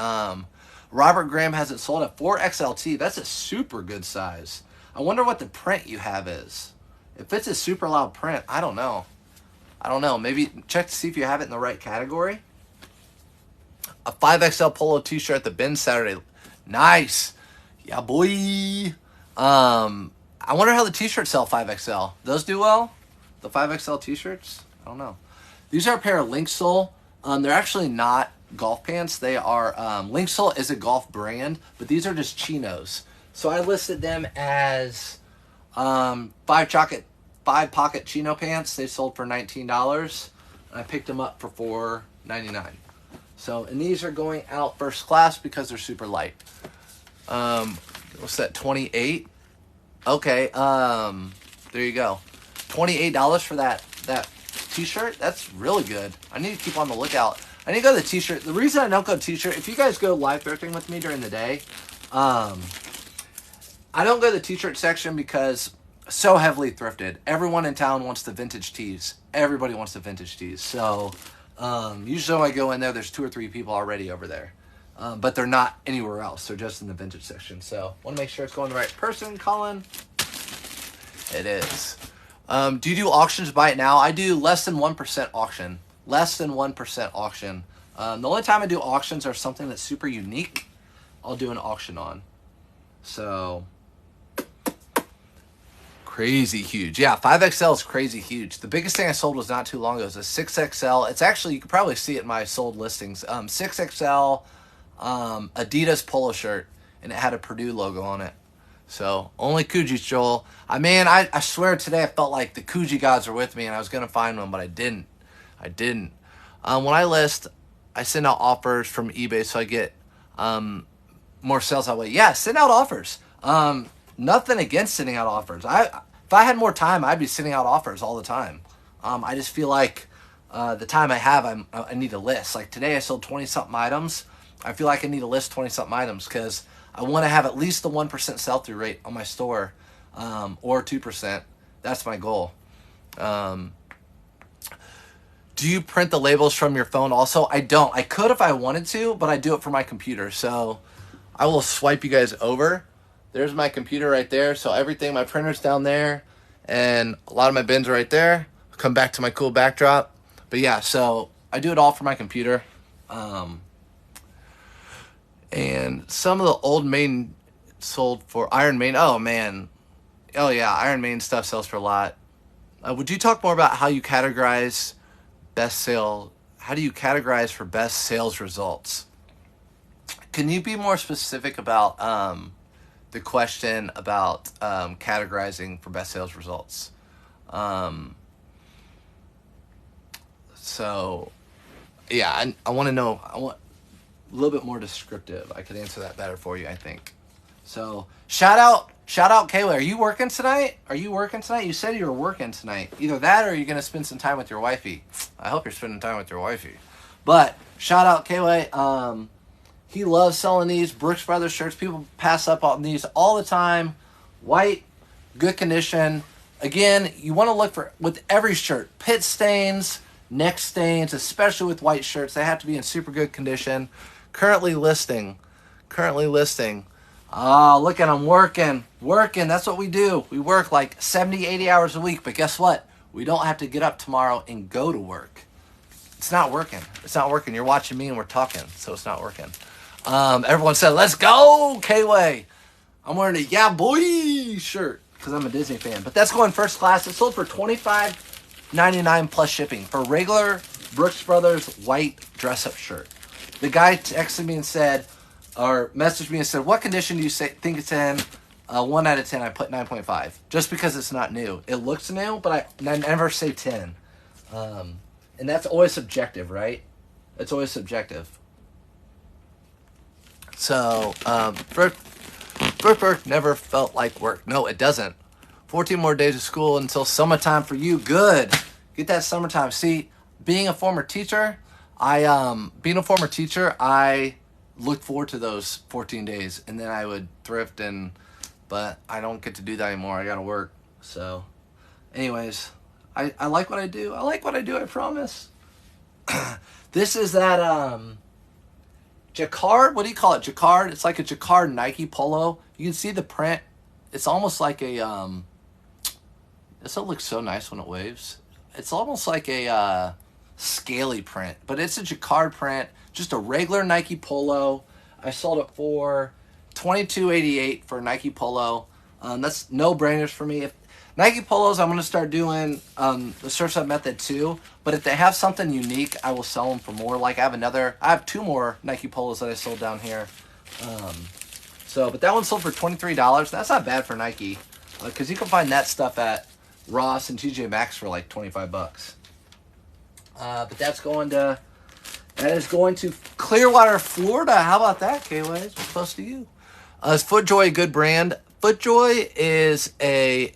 Robert Graham hasn't sold at 4XLT. That's a super good size. I wonder what the print you have is. If it's a super loud print, I don't know. Maybe check to see if you have it in the right category. A 5XL polo t-shirt at the bin Saturday. Nice. Yeah, boy. I wonder how the t-shirts sell 5XL. Those do well? The 5XL t-shirts? I don't know. These are a pair of Link Sole. They're actually not golf pants. They are, Link Sole is a golf brand, but these are just chinos. So I listed them as 5-pocket chino pants. They sold for $19. And I picked them up for $4.99. So, and these are going out first class because they're super light. What's that, 28? Okay, there you go. $28 for that t-shirt? That's really good. I need to keep on the lookout. I need to go to the t-shirt. The reason I don't go to t-shirt, if you guys go live thrifting with me during the day, I don't go to the t-shirt section because so heavily thrifted. Everyone in town wants the vintage tees. Everybody wants the vintage tees. So usually when I go in there, there's 2 or 3 people already over there. But they're not anywhere else. They're just in the vintage section. So want to make sure it's going to the right person, Colin. It is. Do you do auctions by it now? I do less than 1% auction. Less than 1% auction. The only time I do auctions are something that's super unique. I'll do an auction on. So crazy huge. Yeah, 5XL is crazy huge. The biggest thing I sold was not too long ago. It was a 6XL. It's actually, you could probably see it in my sold listings. 6XL Adidas polo shirt, and it had a Purdue logo on it. So only Coogis, Joel. I swear today I felt like the Coogee gods were with me and I was going to find one, but I didn't. When I list, I send out offers from eBay so I get more sales that way. Yeah, send out offers. Nothing against sending out offers. If I had more time, I'd be sending out offers all the time. I just feel like the time I have, I need to list. Like today I sold 20-something items. I feel like I need to list 20-something items because I want to have at least the 1% sell-through rate on my store, or 2%. That's my goal. Do you print the labels from your phone also? I don't. I could if I wanted to, but I do it from my computer. So I will swipe you guys over. There's my computer right there. So everything, my printer's down there, and a lot of my bins are right there. I'll come back to my cool backdrop. But yeah, so I do it all from my computer. And some of the old Maiden sold for Iron Maiden. Oh, man. Oh, yeah. Iron Maiden stuff sells for a lot. Would you talk more about how you categorize best sale? How do you categorize for best sales results? Can you be more specific about the question about categorizing for best sales results? So, yeah, I want to know. I want a little bit more descriptive. I could answer that better for you, I think. So, shout out, Kayla. Are you working tonight? You said you were working tonight. Either that or you're going to spend some time with your wifey. I hope you're spending time with your wifey. But, shout out, Kayla. He loves selling these Brooks Brothers shirts. People pass up on these all the time. White, good condition. Again, you want to look for, with every shirt, pit stains, neck stains, especially with white shirts. They have to be in super good condition. Currently listing. Oh, look at them working. That's what we do. We work like 70, 80 hours a week. But guess what? We don't have to get up tomorrow and go to work. It's not working. You're watching me and we're talking, so it's not working. Everyone said, let's go, K-Way. I'm wearing a yeah boy shirt because I'm a Disney fan. But that's going first class. It sold for $25.99 plus shipping for regular Brooks Brothers white dress-up shirt. The guy texted me and said, or messaged me and said, what condition do you think it's in? 1 out of 10, I put 9.5. Just because it's not new. It looks new, but I never say 10. And that's always subjective, right? It's always subjective. So, work never felt like work. No, it doesn't. 14 more days of school until summertime for you. Good. Get that summertime. See, being a former teacher, I looked forward to those 14 days, and then I would thrift, but I don't get to do that anymore. I gotta work. So, anyways, I like what I do. I promise. This is that jacquard. What do you call it? Jacquard. It's like a jacquard Nike polo. You can see the print. It's almost like a this will look so nice when it waves. It's almost like a scaly print, but it's a jacquard print. Just a regular Nike polo. I sold it for $22.88 for a Nike polo. That's no brainers for me. If Nike polos, I'm going to start doing the surf's up method too. But if they have something unique, I will sell them for more. Like I have 2 more Nike polos that I sold down here. But that one sold for $23. That's not bad for Nike, because you can find that stuff at Ross and TJ Maxx for like $25. But that is going to Clearwater, Florida. How about that, K-Way? It's close to you. Is FootJoy a good brand? FootJoy is a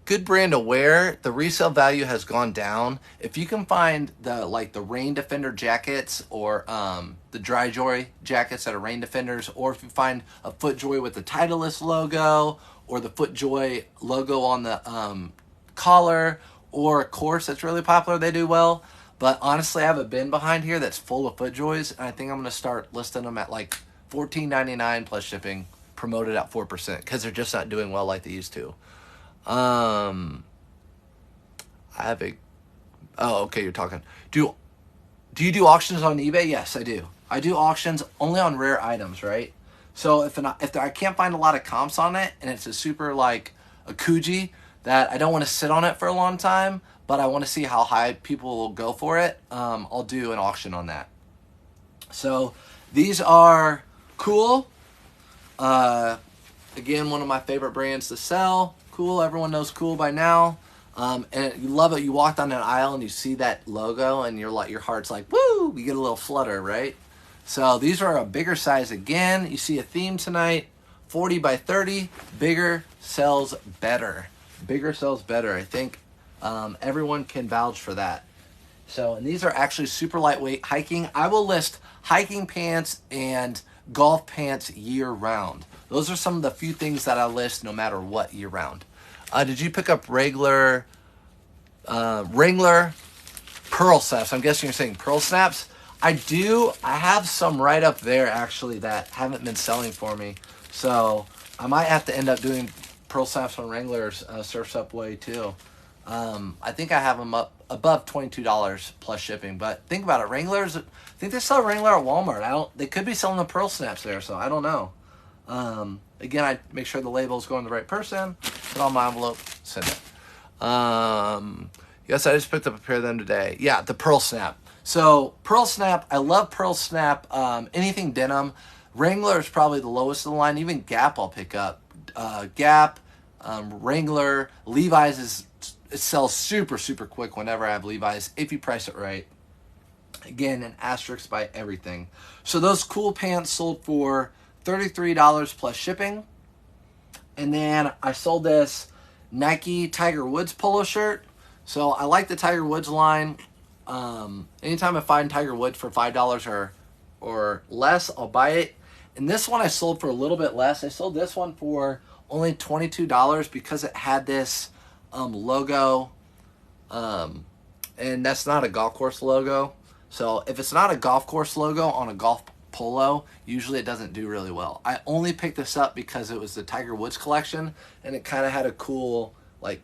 good brand to wear. The resale value has gone down. If you can find the rain defender jackets or the DryJoy jackets that are rain defenders, or if you find a FootJoy with the Titleist logo or the FootJoy logo on the collar, or a course that's really popular, they do well. But honestly, I have a bin behind here that's full of FootJoys, and I think I'm going to start listing them at like $14.99 plus shipping, promoted at 4%, because they're just not doing well like they used to. You're talking. Do you do auctions on eBay? Yes, I do. I do auctions only on rare items, right? So if I can't find a lot of comps on it, and it's a super like a Kuji that I don't want to sit on it for a long time, but I want to see how high people will go for it, I'll do an auction on that. So these are cool. Again, one of my favorite brands to sell. Cool, everyone knows Cool by now. And you love it. You walk down an aisle and you see that logo, and your heart's like, woo! You get a little flutter, right? So these are a bigger size again. You see a theme tonight, 40 by 30. Bigger sells better. I think everyone can vouch for that. So, and these are actually super lightweight hiking. I will list hiking pants and golf pants year round. Those are some of the few things that I list no matter what year round. Did you pick up Wrangler pearl snaps? I'm guessing you're saying pearl snaps. I do. I have some right up there actually that haven't been selling for me. So I might have to end up doing pearl snaps on Wrangler's Surf's Up way too. I think I have them up above $22 plus shipping. But think about it, Wranglers. I think they sell Wrangler at Walmart. They could be selling the pearl snaps there, so I don't know. Again, I make sure the label's going to the right person. Put on my envelope, send it. Yes, I just picked up a pair of them today. Yeah, the pearl snap. So pearl snap, I love pearl snap. Anything denim. Wrangler is probably the lowest of the line. Even Gap I'll pick up. Gap, Wrangler, Levi's it sells super, super quick whenever I have Levi's, if you price it right. Again, an asterisk by everything. So those cool pants sold for $33 plus shipping. And then I sold this Nike Tiger Woods polo shirt. So I like the Tiger Woods line. Anytime I find Tiger Woods for $5 or less, I'll buy it. And this one I sold for a little bit less. I sold this one for only $22 because it had this logo, and that's not a golf course logo. So if it's not a golf course logo on a golf polo, usually it doesn't do really well. I only picked this up because it was the Tiger Woods collection, and it kind of had a cool like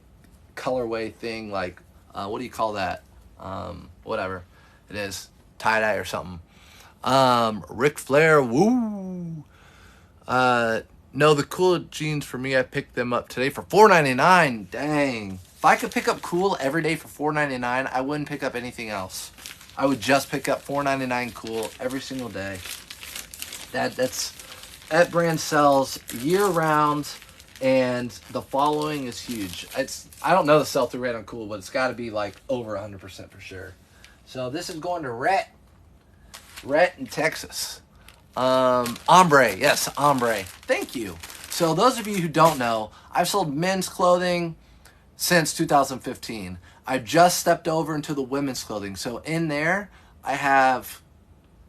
colorway thing, like what do you call that? Whatever it is, tie-dye or something. Ric Flair, woo. No, the cool jeans for me, I picked them up today for $4.99. Dang. If I could pick up cool every day for $4.99, I wouldn't pick up anything else. I would just pick up $4.99 cool every single day. That brand sells year-round, and the following is huge. I don't know the sell-through rate on cool, but it's got to be like over 100% for sure. So this is going to Rhett in Texas. Ombre, yes, ombre. Thank you. So those of you who don't know, I've sold men's clothing since 2015. I just stepped over into the women's clothing. So in there, I have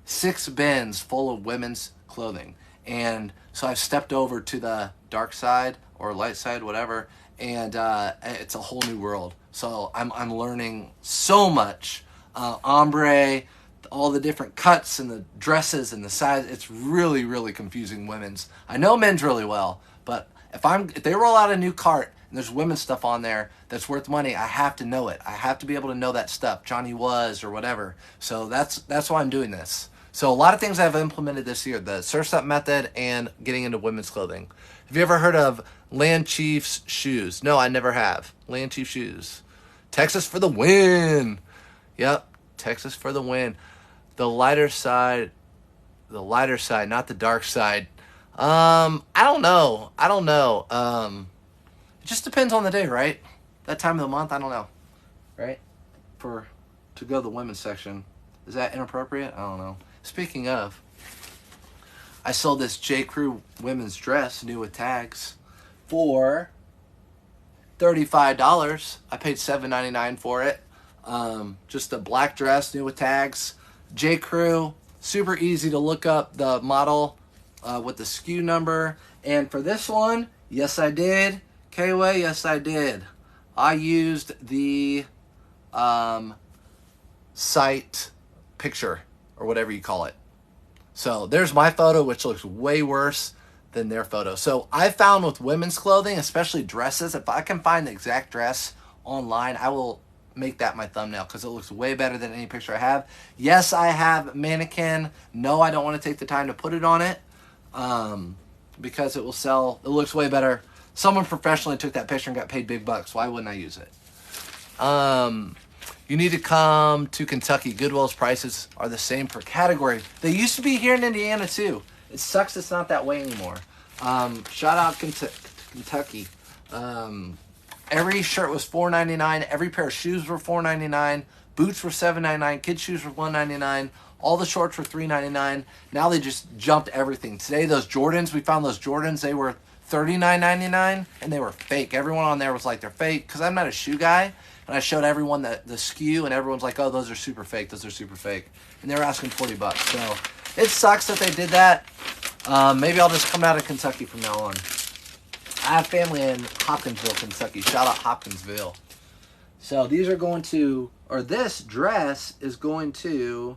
6 bins full of women's clothing. And so I've stepped over to the dark side or light side, whatever. And it's a whole new world. So I'm learning so much. Ombre, all the different cuts and the dresses and the size. It's really, really confusing women's. I know men's really well, but if they roll out a new cart and there's women's stuff on there that's worth money, I have to know it. I have to be able to know that stuff, Johnny Was or whatever. So that's why I'm doing this. So a lot of things I've implemented this year, the surf's up method and getting into women's clothing. Have you ever heard of Land Chiefs shoes? No, I never have. Land Chief shoes. Texas for the win. Yep, Texas for the win. The lighter side, not the dark side. I don't know. It just depends on the day, right? That time of the month, I don't know. Right? To go to the women's section. Is that inappropriate? I don't know. Speaking of, I sold this J. Crew women's dress, new with tags, for $35. I paid $7.99 for it. Just a black dress, new with tags. J. Crew, super easy to look up the model with the SKU number. And for this one, yes I did. K-Way, yes I did. I used the site picture or whatever you call it. So there's my photo, which looks way worse than their photo. So I found with women's clothing, especially dresses, if I can find the exact dress online, I will make that my thumbnail because it looks way better than any picture I have. Yes, I have mannequin. No, I don't want to take the time to put it on it because it will sell. It looks way better. Someone professionally took that picture and got paid big bucks. Why wouldn't I use it? You need to come to Kentucky. Goodwill's prices are the same per category. They used to be here in Indiana too. It sucks it's not that way anymore. Shout out Kentucky. Every shirt was $4.99. Every pair of shoes were $4.99. Boots were $7.99. Kids' shoes were $1.99. All the shorts were $3.99. Now they just jumped everything. Today, those Jordans, we found those Jordans. They were $39.99, and they were fake. Everyone on there was like, they're fake, because I'm not a shoe guy. And I showed everyone the SKU, and everyone's like, oh, those are super fake. Those are super fake. And they were asking $40. So it sucks that they did that. Maybe I'll just come out of Kentucky from now on. I have family in Hopkinsville, Kentucky. Shout out Hopkinsville. So these are going to, or this dress is going to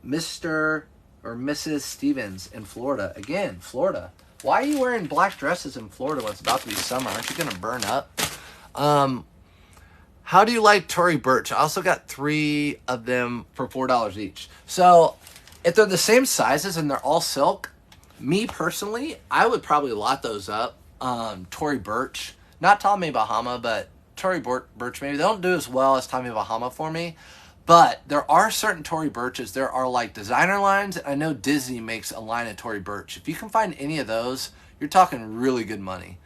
Mr. or Mrs. Stevens in Florida. Again, Florida. Why are you wearing black dresses in Florida when it's about to be summer? Aren't you going to burn up? How do you like Tory Burch? I also got 3 of them for $4 each. So if they're the same sizes and they're all silk, me personally, I would probably lot those up. Tory Burch, not Tommy Bahama, but Tory Burch maybe. They don't do as well as Tommy Bahama for me. But there are certain Tory Burches. There are like designer lines. I know Disney makes a line of Tory Burch. If you can find any of those, you're talking really good money.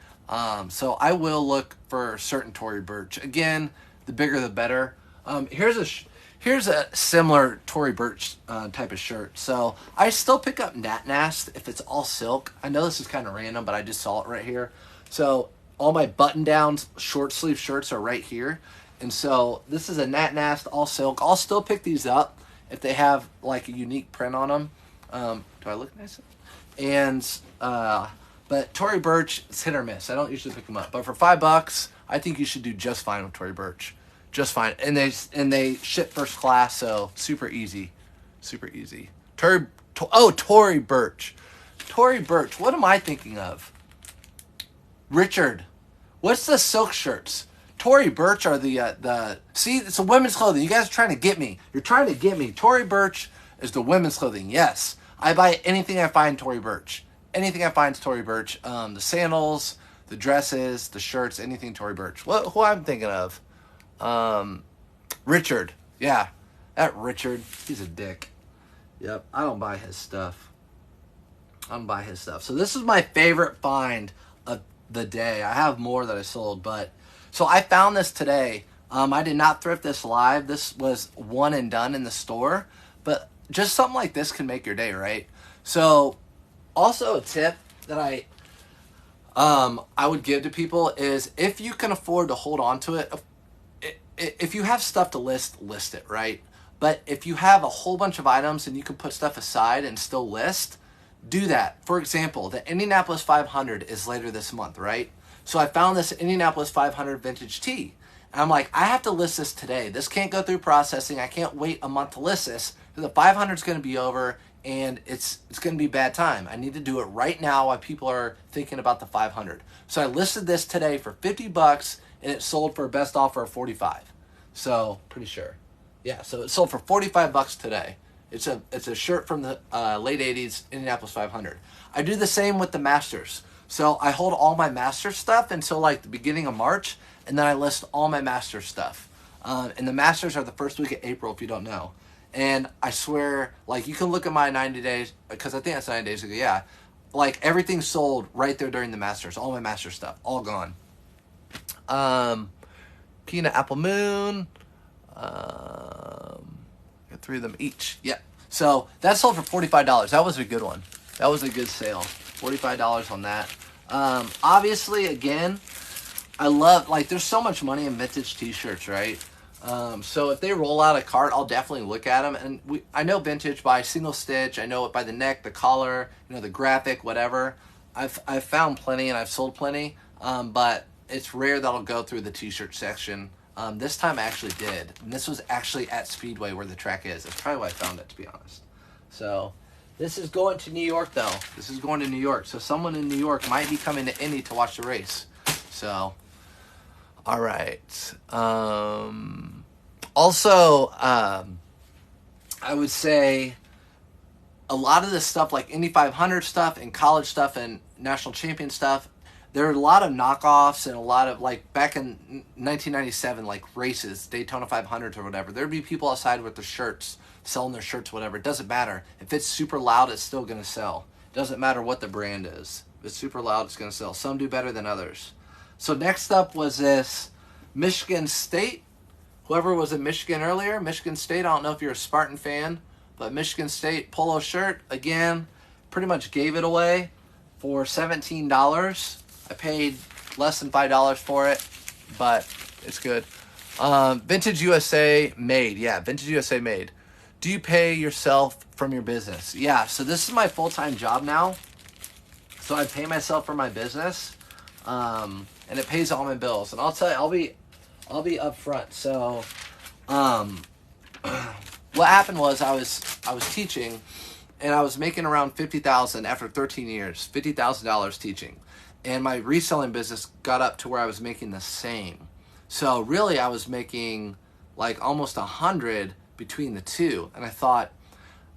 So I will look for certain Tory Burch. Again, the bigger the better. Here's a similar Tory Burch type of shirt. So I still pick up Nat Nast if it's all silk. I know this is kind of random, but I just saw it right here. So all my button-downs, short sleeve shirts are right here. And so this is a Nat Nast all silk. I'll still pick these up if they have like a unique print on them. Do I look nice? And but Tory Burch is hit or miss. I don't usually pick them up, but for $5, I think you should do just fine with Tory Burch, just fine. And they ship first class, so super easy, super easy. Tory Burch, Tory Burch. What am I thinking of? Richard, what's the silk shirts? Tory Burch are the see, it's a women's clothing. You guys are trying to get me. You're trying to get me. Tory Burch is the women's clothing. Yes. I buy anything I find Tory Burch. Anything I find is Tory Burch. The sandals, the dresses, the shirts, anything Tory Burch. Who I'm thinking of? Richard. Yeah. That Richard, he's a dick. Yep. I don't buy his stuff. So this is my favorite find of the day. I have more that I sold, but so I found this today. I did not thrift this live. This was one and done in the store, but just something like this can make your day, right? So also a tip that I would give to people is if you can afford to hold on to it, if you have stuff to list it, right? But if you have a whole bunch of items and you can put stuff aside and still list, do that. For example, the Indianapolis 500 is later this month, right? So I found this Indianapolis 500 vintage tee. And I'm like, I have to list this today. This can't go through processing. I can't wait a month to list this. The 500 is going to be over and it's going to be bad time. I need to do it right now while people are thinking about the 500. So I listed this today for $50 and it sold for a best offer of $45. So pretty sure. Yeah, so it sold for $45 today. It's a shirt from the late 80s Indianapolis 500. I do the same with the Masters. So I hold all my Masters stuff until like the beginning of March, and then I list all my Masters stuff. And the Masters are the first week of April, if you don't know. And I swear, like, you can look at my 90 days, because I think that's 90 days ago, yeah. Like, everything sold right there during the Masters. All my Masters stuff, all gone. Peanut Apple Moon. Got 3 of them each. Yeah. So that sold for $45. That was a good one. That was a good sale. $45 on that. Obviously, again, I love, like, there's so much money in vintage t-shirts, right? So if they roll out a cart, I'll definitely look at them. And I know vintage by single stitch. I know it by the neck, the collar, the graphic, whatever. I've found plenty and I've sold plenty. But it's rare that I'll go through the t-shirt section. This time I actually did. And this was actually at Speedway where the track is. That's probably why I found it, to be honest. So this is going to New York, though. This is going to New York. So someone in New York might be coming to Indy to watch the race. So, all right. Also, I would say a lot of this stuff, like Indy 500 stuff and college stuff and national champion stuff, there are a lot of knockoffs and a lot of, like, back in 1997, like, races, Daytona 500s or whatever, there'd be people outside with their shirts, selling their shirts, whatever. It doesn't matter. If it's super loud, it's still going to sell. It doesn't matter what the brand is. If it's super loud, it's going to sell. Some do better than others. So next up was this Michigan State. Whoever was in Michigan earlier, Michigan State, I don't know if you're a Spartan fan, but Michigan State polo shirt, again, pretty much gave it away for $17. I paid less than $5 for it, but it's good. Vintage USA made. Yeah, Vintage USA made. Do you pay yourself from your business? Yeah, so this is my full-time job now. So I pay myself for my business, and it pays all my bills. And I'll tell you, I'll be upfront. So, what happened was I was teaching, and I was making around $50,000 after 13 years, $50,000 teaching. And my reselling business got up to where I was making the same. So really I was making like almost 100 between the two. And I thought,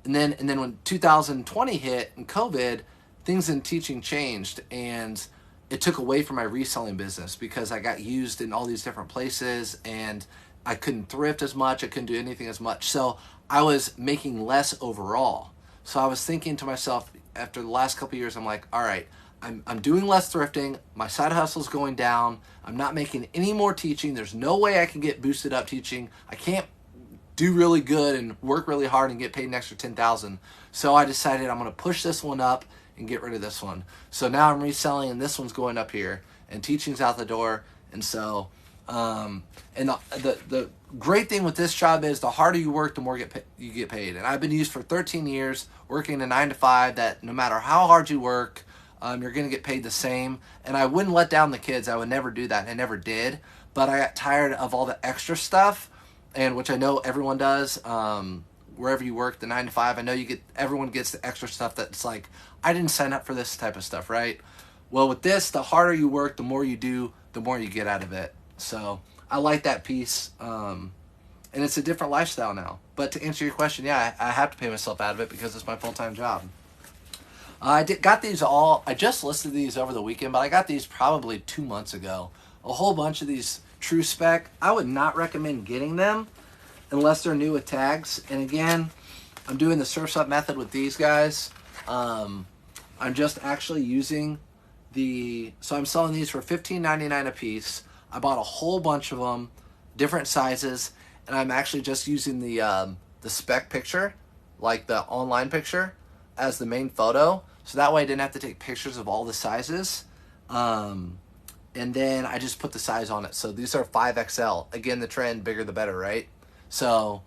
and then when 2020 hit and COVID, things in teaching changed and it took away from my reselling business because I got used in all these different places and I couldn't thrift as much. I couldn't do anything as much. So I was making less overall. So I was thinking to myself after the last couple of years, I'm like, all right, I'm doing less thrifting. My side hustle's going down. I'm not making any more teaching. There's no way I can get boosted up teaching. I can't do really good and work really hard and get paid an extra $10,000. So I decided I'm going to push this one up and get rid of this one. So now I'm reselling and this one's going up here and teaching's out the door. And so And the great thing with this job is the harder you work, the more you get paid. And I've been used for 13 years working a 9 to 5 that no matter how hard you work, you're going to get paid the same. And I wouldn't let down the kids. I would never do that. And I never did. But I got tired of all the extra stuff, and which I know everyone does. Wherever you work, the 9 to 5, I know everyone gets the extra stuff that's like, I didn't sign up for this type of stuff, right? Well, with this, the harder you work, the more you do, the more you get out of it. So I like that piece. And it's a different lifestyle now. But to answer your question, yeah, I have to pay myself out of it because it's my full-time job. Got these all, I just listed these over the weekend, but I got these probably 2 months ago. A whole bunch of these true spec. I would not recommend getting them unless they're new with tags. And again, I'm doing the Surf's Up method with these guys. I'm just actually using so I'm selling these for $15.99 a piece. I bought a whole bunch of them, different sizes, and I'm actually just using the spec picture, like the online picture, as the main photo. So that way I didn't have to take pictures of all the sizes. And then I just put the size on it. So these are 5XL. Again, the trend, bigger the better, right? So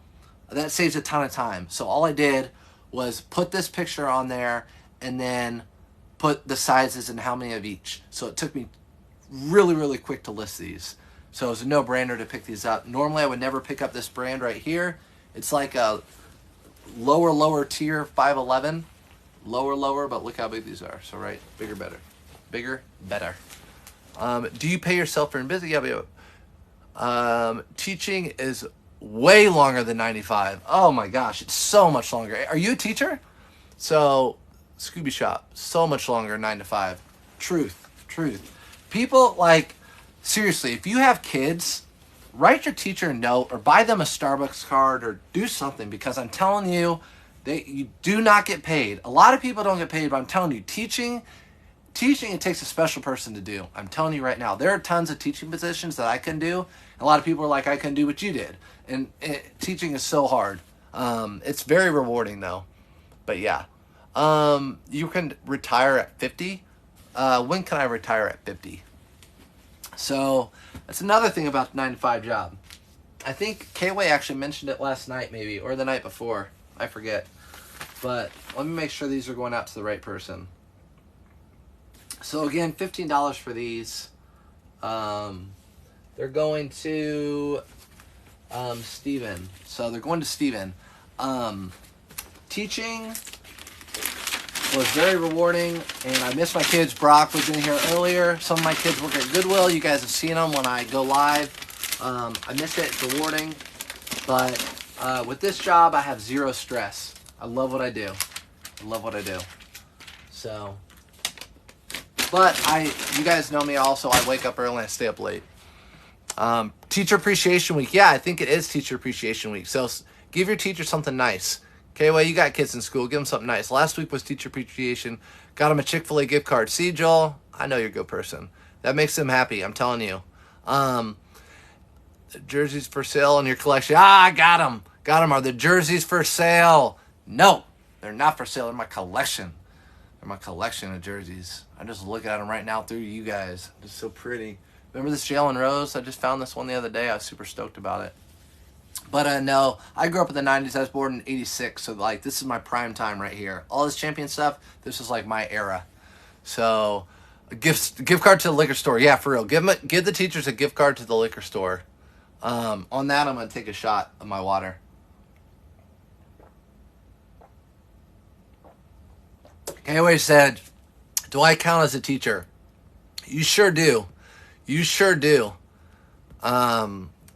that saves a ton of time. So all I did was put this picture on there and then put the sizes and how many of each. So it took me really, really quick to list these. So it was a no-brainer to pick these up. Normally I would never pick up this brand right here. It's like a lower tier 511. Lower, but look how big these are. So right, bigger, better. Bigger, better. Do you pay yourself for busy? Yeah, teaching is way longer than 95. Oh my gosh, it's so much longer. Are you a teacher? So Scooby Shop, so much longer, 9 to 5. Truth. People, like, seriously, if you have kids, write your teacher a note or buy them a Starbucks card or do something, because I'm telling you, you do not get paid. A lot of people don't get paid, but I'm telling you, teaching, it takes a special person to do. I'm telling you right now, there are tons of teaching positions that I can do. A lot of people are like, I couldn't do what you did. And teaching is so hard. It's very rewarding though. But yeah. You can retire at 50. When can I retire at 50? So that's another thing about the 9 to 5 job. I think K-Way actually mentioned it last night maybe, or the night before. I forget. But let me make sure these are going out to the right person. So again, $15 for these. They're going to Steven. So they're going to Steven. Teaching was very rewarding, and I miss my kids. Brock was in here earlier. Some of my kids work at Goodwill. You guys have seen them when I go live. I miss it. It's rewarding. But with this job, I have zero stress. I love what I do. So, but you guys know me also. I wake up early and I stay up late. Teacher Appreciation Week. Yeah, I think it is Teacher Appreciation Week. So give your teacher something nice. Okay, well, you got kids in school. Give them something nice. Last week was Teacher Appreciation. Got them a Chick-fil-A gift card. See, Joel? I know you're a good person. That makes them happy. I'm telling you. Jerseys for sale in your collection. I got them. Are the jerseys for sale? No, they're not for sale. They're my collection. They're my collection of jerseys. I just look at them right now through you guys. They're so pretty. Remember this Jalen Rose? I just found this one the other day. I was super stoked about it. But no, I grew up in the 90s. I was born in 86. So, like, this is my prime time right here. All this champion stuff, this is, like, my era. So, a gift card to the liquor store. Yeah, for real. Give the teachers a gift card to the liquor store. On that, I'm going to take a shot of my water. Anyway, said, do I count as a teacher? You sure do.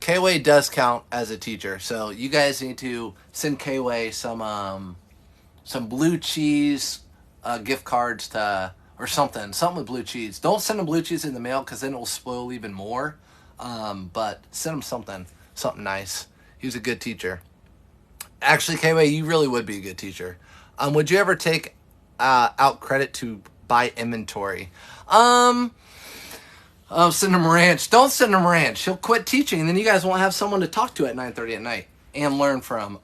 K-Way does count as a teacher, so you guys need to send K-Way some blue cheese gift cards or something with blue cheese. Don't send them blue cheese in the mail because then it will spoil even more. But send him something nice. He was a good teacher. Actually, K-Way, you really would be a good teacher. Would you ever take out credit to buy inventory? Send him ranch. Don't send him ranch. He'll quit teaching, and then you guys won't have someone to talk to at 9:30 at night and learn from.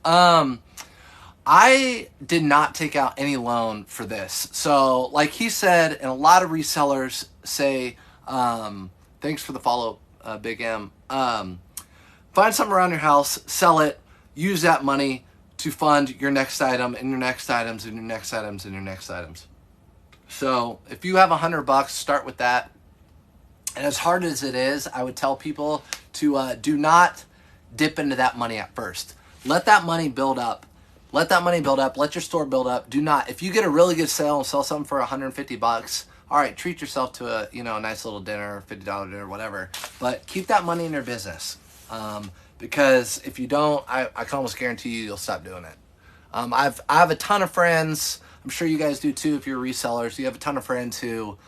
I did not take out any loan for this. So, like he said, and a lot of resellers say, thanks for the follow, Big M. Find something around your house, sell it, use that money to fund your next item and your next items and your next items and your next items. So if you have $100, start with that. And as hard as it is, I would tell people to do not dip into that money at first. Let that money build up. Let that money build up. Let your store build up. Do not. If you get a really good sale and sell something for $150, all right, treat yourself to a nice little dinner, $50 dinner, whatever. But keep that money in your business, because if you don't, I can almost guarantee you'll stop doing it. I have a ton of friends. I'm sure you guys do too. If you're resellers, you have a ton of friends who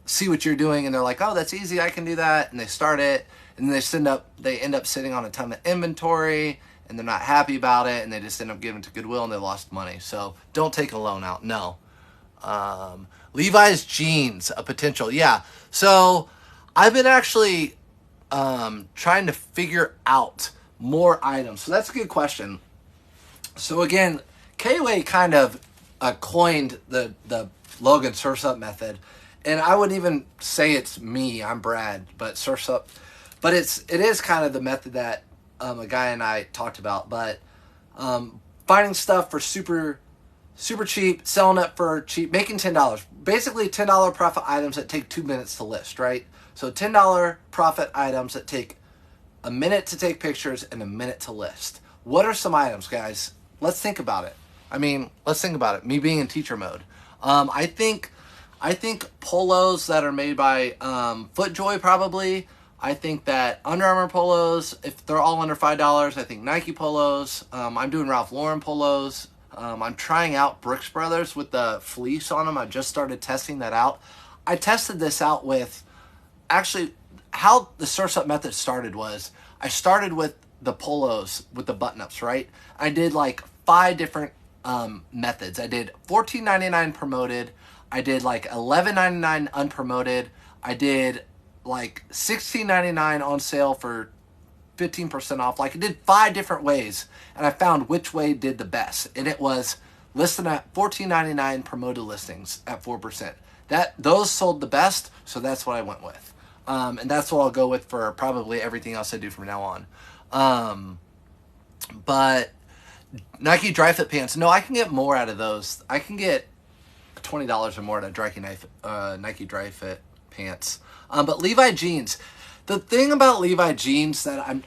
see what you're doing and they're like, oh, that's easy, I can do that, and they start it, and then they end up sitting on a ton of inventory, and they're not happy about it, and they just end up giving it to Goodwill, and they lost money. So don't take a loan out. No. Levi's jeans, a potential. Yeah. So I've been actually trying to figure out more items. So that's a good question. So again, K-Way kind of coined the Logan Surf's Up method. And I wouldn't even say it's me, I'm Brad, but Surf's Up. But it is kind of the method that a guy and I talked about. But finding stuff for super cheap, selling it for cheap, making $10. Basically $10 profit items that take 2 minutes to list, right? So $10 profit items that take a minute to take pictures and a minute to list. What are some items, guys? Let's think about it. Let's think about it. Me being in teacher mode. I think polos that are made by FootJoy probably. I think that Under Armour polos, if they're all under $5, I think Nike polos. I'm doing Ralph Lauren polos. I'm trying out Brooks Brothers with the fleece on them. I just started testing that out. I tested this out with, actually, how the Surf's Up method started was, I started with the polos with the button-ups, right? I did like 5 different methods. I did $14.99 promoted. I did like $11.99 unpromoted. I did like $16.99 on sale for 15% off. Like I did 5 different ways, and I found which way did the best. And it was listing at $14.99 promoted listings at 4%. Those sold the best, so that's what I went with. And that's what I'll go with for probably everything else I do from now on. But Nike dry fit pants, no, I can get more out of those. I can get $20 or more out of Nike dry fit pants. But Levi jeans, the thing about Levi jeans that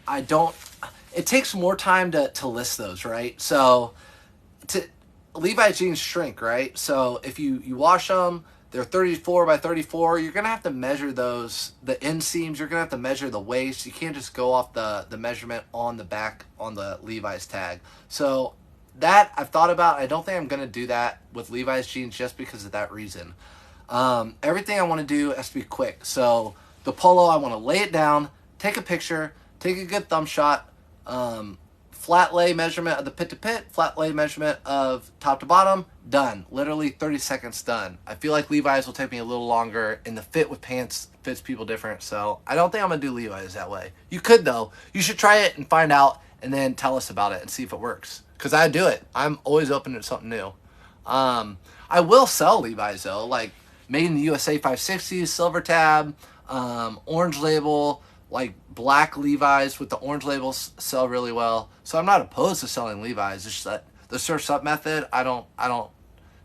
it takes more time to list those, right? So Levi jeans shrink, right? So if you wash them, they're 34 by 34. You're going to have to measure those, the inseams. You're going to have to measure the waist. You can't just go off the measurement on the back on the Levi's tag. So that I've thought about. I don't think I'm going to do that with Levi's jeans just because of that reason. Everything I want to do has to be quick. So the polo, I want to lay it down, take a picture, take a good thumb shot, flat lay measurement of the pit to pit, flat lay measurement of top to bottom, done. Literally 30 seconds done. I feel like Levi's will take me a little longer, and the fit with pants fits people different, so I don't think I'm going to do Levi's that way. You could, though. You should try it and find out, and then tell us about it and see if it works. Because I do it. I'm always open to something new. I will sell Levi's, though, like Made in the USA 560s, silver tab, orange label, like black Levi's with the orange labels sell really well. So I'm not opposed to selling Levi's. It's just that the Surf's Up method, I don't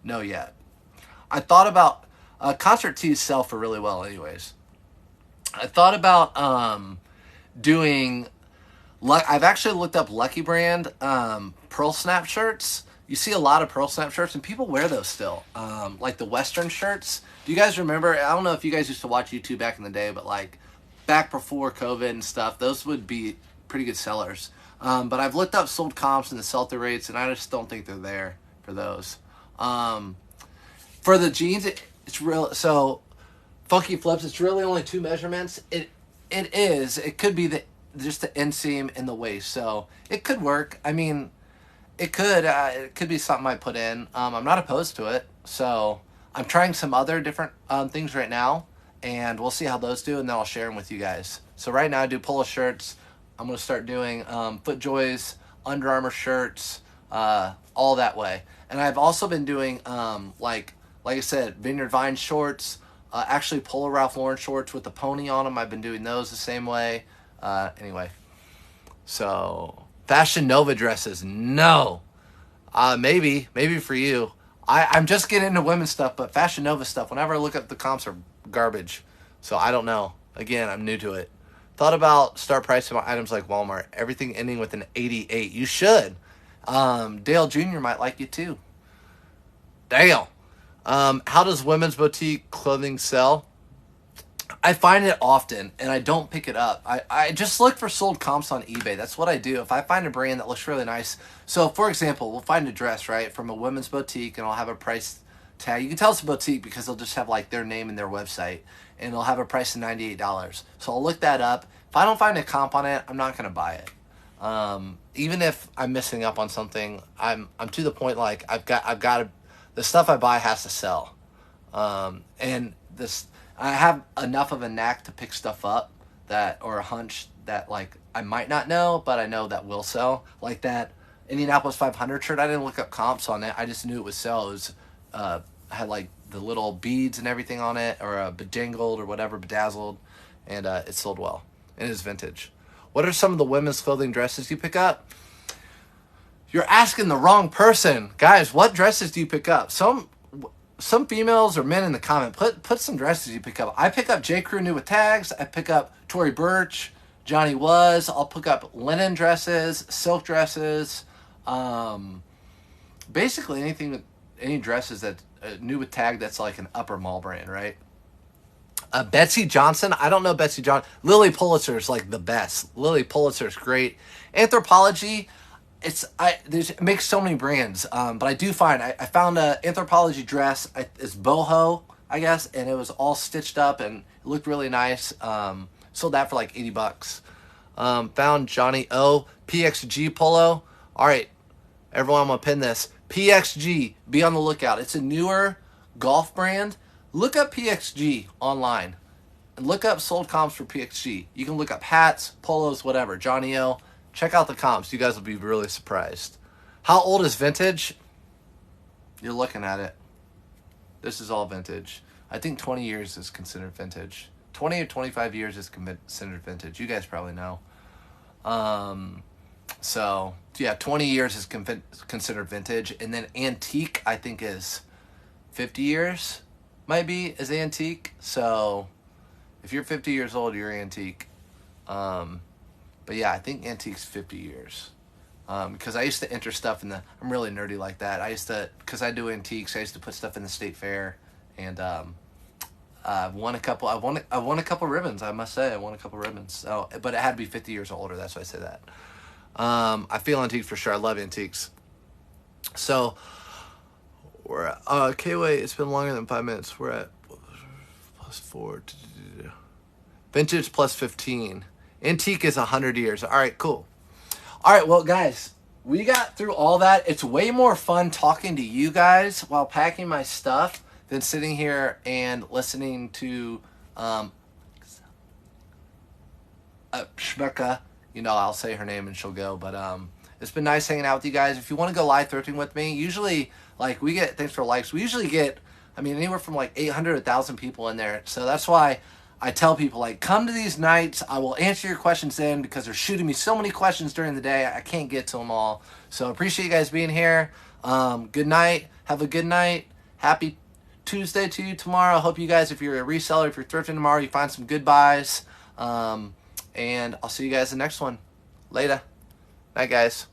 know yet. I thought about concert tees sell for really well anyways. I thought about doing, I've actually looked up Lucky Brand pearl snap shirts. You see a lot of pearl snap shirts, and people wear those still. Like the Western shirts. Do you guys remember? I don't know if you guys used to watch YouTube back in the day, but like back before COVID and stuff, those would be pretty good sellers. But I've looked up sold comps and the sell-through rates, and I just don't think they're there for those. For the jeans, it's real. So Funky Flips, it's really only 2 measurements. It is. It could be just the inseam and the waist. So it could work. I mean, it could be something I put in. I'm not opposed to it. So I'm trying some other different things right now, and we'll see how those do, and then I'll share them with you guys. So right now I do polo shirts. I'm going to start doing FootJoys, Under Armour shirts, all that way. And I've also been doing, like I said, Vineyard Vine shorts, Actually, Polo Ralph Lauren shorts with the pony on them. I've been doing those the same way. Anyway, so Fashion Nova dresses, no. Maybe for you. I'm just getting into women's stuff, but Fashion Nova stuff, whenever I look up the comps are garbage. So I don't know. Again, I'm new to it. Thought about start pricing on items like Walmart. Everything ending with an 88. You should. Dale Jr. might like you too. Dale. How does women's boutique clothing sell? I find it often, and I don't pick it up. I just look for sold comps on eBay. That's what I do. If I find a brand that looks really nice. So, for example, we'll find a dress, right, from a women's boutique, and I'll have a price tag. You can tell it's a boutique because they'll just have, like, their name and their website, and they'll have a price of $98. So I'll look that up. If I don't find a comp on it, I'm not going to buy it. Even if I'm missing up on something, I'm to the point, like, I've got to, the stuff I buy has to sell. And this... I have enough of a knack to pick stuff up or a hunch that, like, I might not know, but I know that will sell. Like that Indianapolis 500 shirt, I didn't look up comps on it. I just knew it would sell. It was, had like the little beads and everything on it, or bejangled or whatever, bedazzled, and it sold well. And it is vintage. What are some of the women's clothing dresses you pick up? You're asking the wrong person. Guys, what dresses do you pick up? Some females or men in the comment, put some dresses you pick up. I pick up J. Crew new with tags. I pick up Tory Burch, Johnny Was. I'll pick up linen dresses, silk dresses, basically any dresses that new with tag that's like an upper mall brand, right? Betsy Johnson. I don't know Betsy Johnson. Lily Pulitzer's like the best. Lily Pulitzer's great. Anthropologie. It makes so many brands, but I do find I found a Anthropologie dress. It's boho, I guess, and it was all stitched up and it looked really nice. Sold that for like $80. Found Johnny O PXG polo. All right, everyone, I'm gonna pin this. PXG. Be on the lookout. It's a newer golf brand. Look up PXG online and look up sold comps for PXG. You can look up hats, polos, whatever. Johnny O. Check out the comps. You guys will be really surprised. How old is vintage? You're looking at it. This is all vintage. I think 20 years is considered vintage. 20 or 25 years is considered vintage. You guys probably know. So, yeah, 20 years is considered vintage. And then antique, I think, is 50 years, might be, is antique. So, if you're 50 years old, you're antique. But yeah, I think antique's 50 years. Because I used to enter stuff in I'm really nerdy like that. Because I do antiques, I used to put stuff in the state fair. And I won a couple ribbons, I must say. I won a couple ribbons. So, but it had to be 50 years or older, that's why I say that. I feel antiques for sure. I love antiques. So, we're at, K-Way, it's been longer than 5 minutes. We're at +4. Vintage +15. Antique is 100 years. All right, cool. All right, well, guys, we got through all that. It's way more fun talking to you guys while packing my stuff than sitting here and listening to Shmeka. You know, I'll say her name and she'll go. But it's been nice hanging out with you guys. If you want to go live thrifting with me, usually, like, we get, thanks for likes, we usually get, I mean, anywhere from like 800 to 1,000 people in there. So that's why I tell people, like, come to these nights. I will answer your questions then because they're shooting me so many questions during the day. I can't get to them all. So appreciate you guys being here. Good night. Have a good night. Happy Tuesday to you tomorrow. I hope you guys, if you're a reseller, if you're thrifting tomorrow, you find some good buys. And I'll see you guys in the next one. Later. Night, guys.